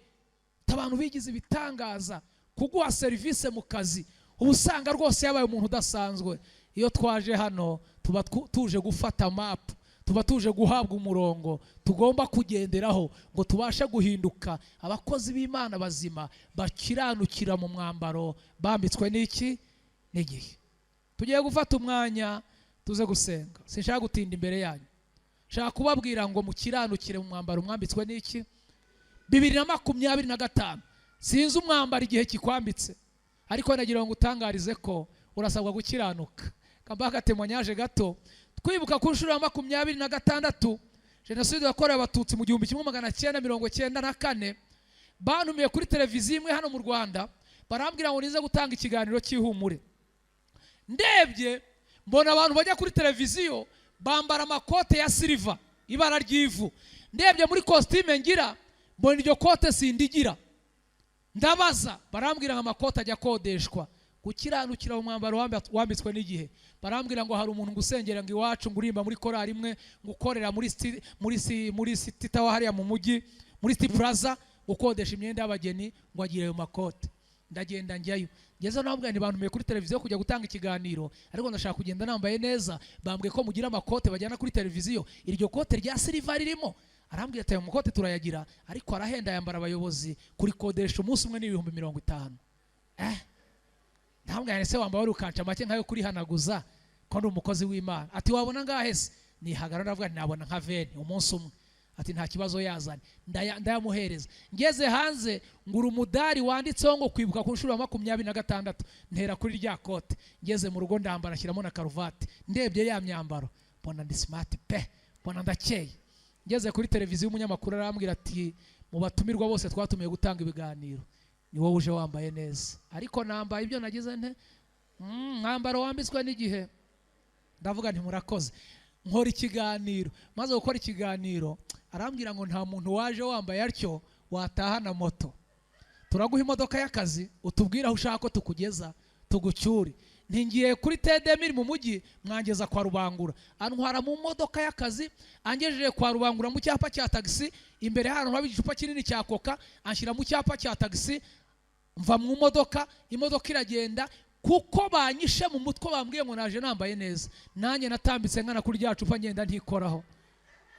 Abantu bigize ibitangaza kuguha serivisi mu kazi, ubu usanga rwose yabaye umuntu udasanzwe. Iyo twaje hano tuba tuje gufata map, tuba tuje guhabwa umurongo tugomba kugenderaho ngo tubashe guhinduka abakozi b'Imana bazima bakiranukira mu mwambaro bambitswe n'iki? N'igihe. Tugiye gufata umwanya tuze gusenga. Sinshaka gutinda imbere yanyu, nshaka kubabwira ngo mukiranukire mu mwambaro mwambitswe n'iki? 2025 sinzi umwambaro igihe kikwambitse, ariko nagira ngo utangarize ko urasabwa gukiranuka. Kambaka temonyaje gato twibuka ku nshuro ya 26 Jenoside yakorewe Abatutsi mu 1994. Bantumiye kuri televiziyo imwe hano mu Rwanda, barambwira ngo nize gutanga ikiganiro cy'ihumure. Ndebye mbona abantu bajya kuri televiziyo bambara amakote ya silver, ibara ry'ivu. Ndebye muri costume ngira mbona iryo kote sindigira. Ndabaza, barambwira ngo amakote ajya kodeshwa. Gukiranukira mu mwambaro wambitswe n'igihe. Barambwira ngo hari umuntu ngusengera ngo iwacu ngurimba muri korali imwe, ngukorera muri City Tower hariya mu mujyi, muri City Plaza, gukodesha imyenda y'abageni ngo agire ayo makote. Ndagenda njyayo. Ngeze nambwira ni bantumiye kuri televiziyo kujya gutanga ikiganiro, ariko ndashaka kugenda nambaye neza. Bambwiye ko mugira amakote bajyana kuri televiziyo, iryo kote rya silver ririmo. Arambwira ati ayo makote turayagira, ariko arahenda yambara abayobozi kuri kodesha umunsi umwe n'ibihumbi 50. Ntabwo yanese wambaye ukanca make nkayo kuri hanaguza ko ndi umukozi w'Imana. Ati wabona ngahe se? Nihagarara ndavuga nabona nka veni umunsi umwe. Ati nta kibazo yazane. Ndayamuhereza. Ngeze hanze ngura umudari wanditseho ngo kwibuka ku nshuro ya 26. Ntera kuri rya kote. Ngeze mu rugo ndambara shyiramo na karuvati. Ndebye ya myambaro mbona ndi smart pe, mbona ndakeye. Ngeze kuri televiziyo umunyamakuru arambwira ati mu batumirwa bose twatumiye gutanga ibiganiro ni wowe uje wambaye neza. Ariko nambaye ibyo nagize nte mwambaro wambitswe n'igihe. Ndavuga nti murakoze. Nkora ikiganiro, maze gukora ikiganiro arambwira ngo nta muntu waje wambaye atyo watahana moto. Turaguha imodoka y'akazi utubwira aho ushaka ko tukugeza tugucyure. Ntingiye kuri Tedemiri mu mujyi mwangeza kwa Rubangura. Antwara mu modoka y'akazi angejeje kwa Rubangura mu cyapa cya taxi, imbere hano habi igicupa kinini cya Coca, anshyira mu cyapa cya taxi. Mva mu modoka, imodoka iragenda kuko banyishe mu mutwe bambwiye ngo naje nambaye neza. Nanjye natambitse nkana kuri rya cupa ngenda ntikoraho.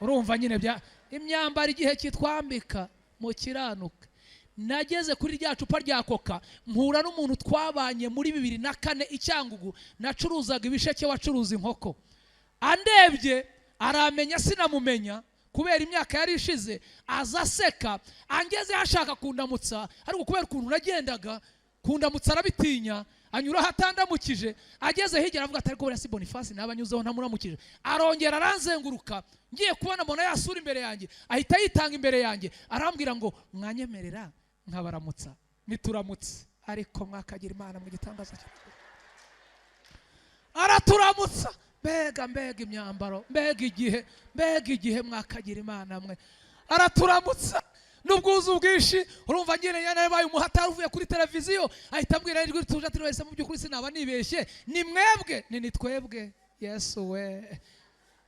Urumva nyine bya imyambaro igihe kitwambika mu kiranuka. Nageze kuri rya cupa rya Coca mpura n'umuntu twabanye muri 2004 Icyangugu, nacuruzaga ibisheke wacuruza inkoko. Andebye aramenya sinamumenya kubera imyaka yari ishize, azaseka angeze ashaka kundamutsa, ariko kubera ukuntu nagendaga kundamutsa arabitinya. anyura hatandamukije, ageze hirya aravuga ati ariko buriya si Boniface nabanyuzeho ntamuramukije. Arongera aranzenguruka, ngiye kubona mbona yasura imbere yanjye, ahita yitanga imbere yanjye, arambwira ngo mwanyemerera nkabaramutsa. Nituramutse, ariko mwakagira Imana mu gitangaza cyawe. Araturamutsa, mbega imyambaro, mbega igihe mwakagira Imana mwe. Araturamutsa n'ubwuzu bwinshi, urumva ngene yanabaye umuhatari uvuye kuri televiziyo, ahita ambwira ijwi tuje ati wese mu by'ukuri sinaba nibeshye, ni mwebwe. Ni twebwe. Yesu we.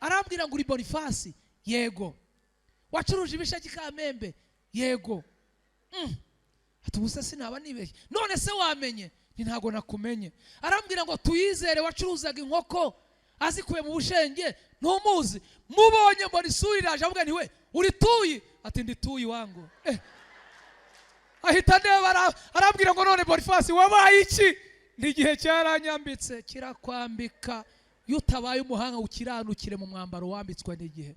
Arambwira ngo uri Boniface? Yego. Wacuruje ibishaki Kamembe? Yego. Ati ubuse sinaba nibeshye. None se wamenye? Ni ntago nakumenye. Arambwira ngo tuyizere wacuruzaga inkoko azikuye mu bushenge, ntumuzi. Mubonye mbona isuri iraje avuga ni we uri Tuyi? Ati ndi Tuyi wangu. Ahita ndeba arambwira ngo none Boniface wabaye iki? Ni igihe cyaranyambitse kirakwambika. Iyo utabaye umuhanga ukiranukire mu mwambaro wambitswe n'igihe,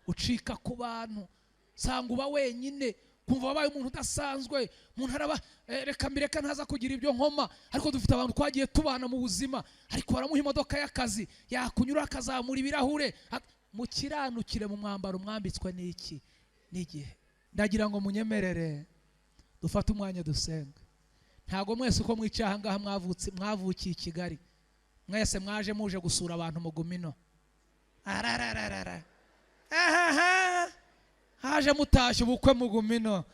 ucika ku bantu, sanga uba wenyine, kumva wabaye umuntu udasanzwe. Umuntu araba reka mbireka ntaza kugira ibyo nkoma, ariko dufite abantu twagiye tubana mu buzima, ariko baramuha imodoka y'akazi, yakunyura akazamura ibirahure. Mukiranukire mu mwambaro mwambitswe n'iki? N'igihe. Ndagira ngo munyemerere dufate umwanya dusenga. Ntago mwese uko mwicaha ngaha mwavukiye i Kigali, mwese mwaje muje gusura abantu mu Gumino. Haje mutashye ubukwe mu Gumino.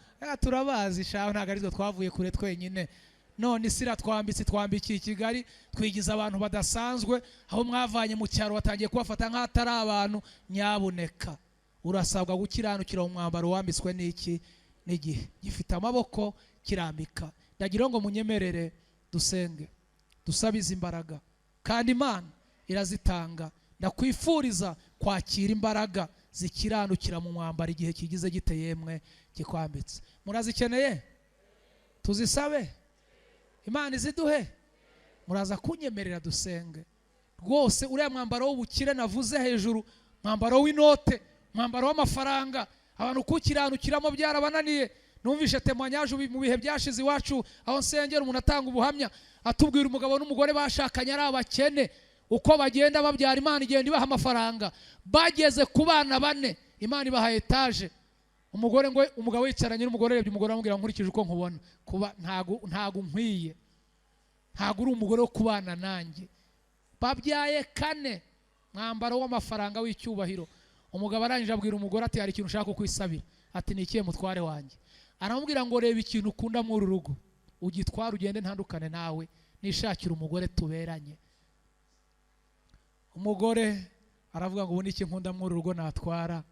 Turabazi shaho, ntago ari twavuye kure twenyine. None isira twambikiye i Kigali, twigiza abantu badasanzwe. Aho mwavanye mu cyaro watangiye kubafata nk'atari abantu. Nyabuneka urasabwa gukiranukira mu mwambaro wambitswe n'iki? N'igihe. Gifite amaboko kirambika. Ndagira ngo munyemerere dusenge, dusabize imbaraga, kandi Imana irazitanga. Ndakwifuriza kwakira imbaraga zikiranukira mu mwambaro igihe kigize giteyemwe gikwambitse. Murazikeneye? Tuzisabe Imana iziduhe. Muraza kunyemerera dusenge. Rwose uriya mwambaro w'ubukire navuze hejuru, mwambaro w'inote, mwambaro w'amafaranga, abantu kukiranukiramo byarabananiye. Numvishe témoignage mu bihe byashize iwacu aho nsengera, umuntu atanga ubuhamya atubwira umugabo n'umugore bashakanye ari abakene, uko bagenda babyara Imana igenda ibaha amafaranga. Bageze ku bana 4 Imana ibaha etage. Umugabo yicaranye n'umugore, arebye umugore amubwira nkurikije uko nkubona kuba ntago nkwiye, ntago uri umugore wo kubana nanjye. Babyaye 4, mwambaro w'amafaranga w'icyubahiro. Umugabo arangije abwira umugore ati hari ikintu ushaka kukwisabira. Ati ni ikihe mutware wanjye? Aramubwira ngo reba ikintu ukunda mu rugo ugitwara ugende ntandukane nawe, nishakira umugore tuberanye. Umugore aravuga ngo ubu niki nkunda mu rugo natwara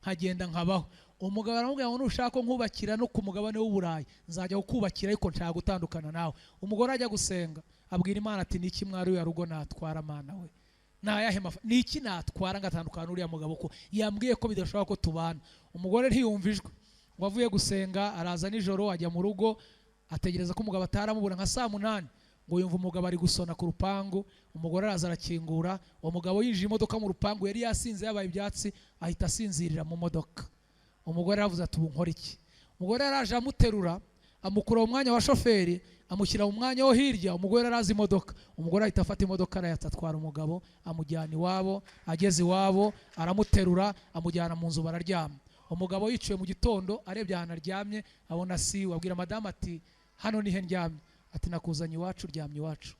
nkagenda nkabaho. Umugabo aramubwira ngo nushaka nkubakira no ku mugabane w'Uburayi nzajya kukubakira, ariko nshaka gutandukana nawe. Umugore ajya gusenga abwira Imana ati niki mwari ya rugo natwara Mana we? Nayahe niki natwara ngatandukana uriya mugabo ko yambwiye ko bidashobora ko tubana. Umugore ntiyumvijwe. Wavuye gusenga araza nijoro ajya mu rugo, ategereza ko umugabo ataramubura nka saa 8, ngo yumva umugabo ari gusona ku rupangu. Umugore araza arakingura, uwo mugabo yinjiye imodoka mu rupangu, yari yasinze yabaye ibyatsi, ahita asinzirira mu modoka. Umugore aravuze ati ubu nkora iki? Umugore yaraje amuterura, amukura mu mwanya wa shoferi, amushyira mu mwanya wo hirya. Umugore araza imodoka, umugore ahita afata imodoka arayatwara umugabo, amujyana iwabo. Ageze iwabo aramuterura, amujyana mu nzu bararyama. Umugabo yicuye mu gitondo arebye ahantu aryamye, abona si wabwira madamu ati hano nihe ndyamye? Ati nakuzanye iwacu, ryamye iwacu.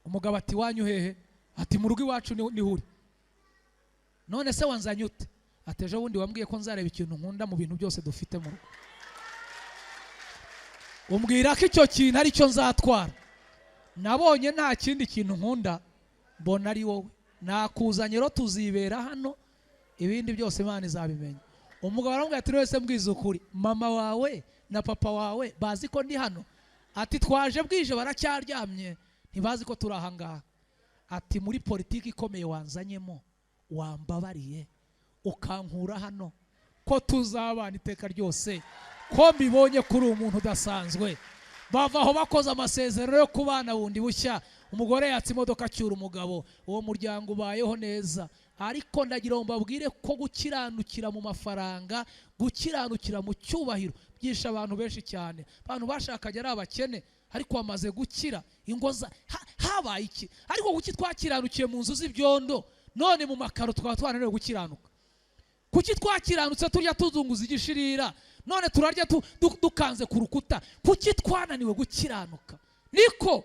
Umugabo ati wanyu hehe? Ati mu rugo iwacu ni huri. None se wanzanye ute? Ati ejo bundi wambwiye ko nzareba ikintu nkunda mu bintu byose dufite mu rugo. Umbwira ko icyo kintu ari cyo nzatwara. Nabonye nta kindi kintu nkunda, mbona ari wowe. Nakuzanye rero tuzibera hano, ibindi byose Imana izabimenya. Umugabo aramubwira ati wese mbwiza ukuri, mama wawe na papa wawe bazi ko ndi hano? Ati twaje bwije baracyaryamye, ntibazi ko turi aha ngaha. Ati muri politiki ikomeye wanzanyemo wambabariye ukankura hano, ko tuzabana iteka ryose, ko mbibonye kuri umuntu udasanzwe. Bavaho bakoze amasezerano yo kubana bundi bushya. Umugore yatse imodoka acyura umugabo, uwo muryango ubayeho neza. Ariko ndagira ngo mbabwire ko gukiranukira mu mafaranga, gukiranukira mu cyubahiro byisha abantu benshi cyane. Abantu bashakanye ari abakene, ariko wamaze gukira ingoza habaye iki? Ariko kuki twakiranukiye mu nzu z'ibyondo none mu makaro twaba twananiwe gukiranuka? Kuki twakiranutse turya tuzunguza igishirira none turarya dukanze ku rukuta? Kuki twananiwe gukiranuka? Niko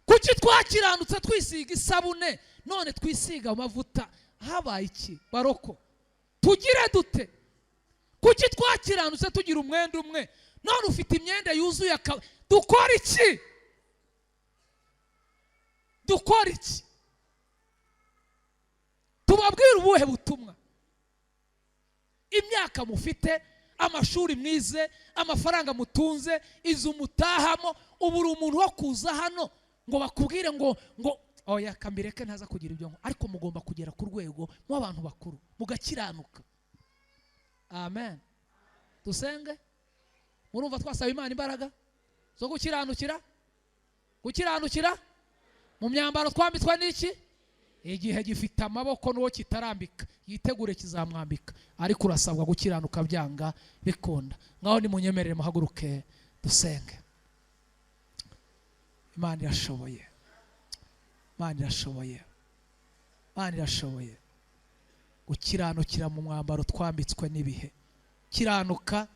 kuki twakiranutse twisiga isabune none twisiga amavuta? Habaye iki baroko? Tugire dute? Kuki twakiranutse tugira umwenda umwe none ufite imyenda yuzuye? Dukora iki? Dukora iki? Tubabwira ubuhe butumwa? Imyaka mufite, amashuri mwize, amafaranga mutunze, izu mutahamo, uburi umuntu wo kuza hano ngo bakubwire ngo oya kambireke ntaza kugira ibyo. Ariko mugomba kugera ku rwego mu abantu bakuru mugakiranuka. Amen. Dusenge. Murumva twasaba Imana imbaraga zo gukiranukira mu myambaro twambitswe n'iki? Igihe gifite amaboko n'uwo kitarambika yitegure kizamwambika, ariko urasabwa gukiranuka byanga bikunda. Ngaho nimunyemerere muhaguruke dusenge. Imana irashoboye, Imana irashoboye, Imana irashoboye gukiranukira mu mwambaro twambitswe n'ibihe. Kiranuka,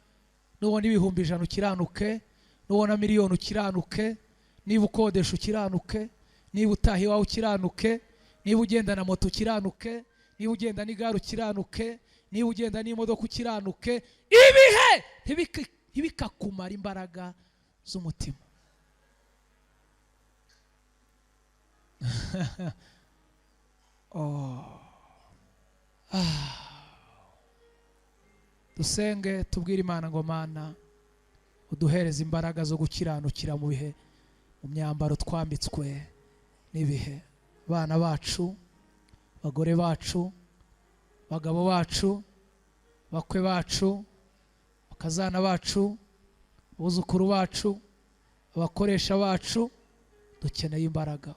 nubona ibihumbi 100 ukiranuke, nubona miliyoni ukiranuke, niba ukodesha ukiranuke, niba utaha iwawe ukiranuke, niba ugenda na moto ukiranuke, niba ugenda n'igare ukiranuke, niba ugenda n'imodoka ukiranuke. Ibihe ntibikakumara imbaraga z'umutima. Dusenge tubwire Imana ngo Mana uduhereze imbaraga zo gukiranukira mu bihe, mu myambaro twambitswe n'ibihe. Bana bacu, bagore bacu, bagabo bacu, bakwe bacu, bakazana bacu, abuzukuru bacu, abakoresha bacu, dukeneye imbaraga,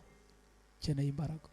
dukeneye imbaraga.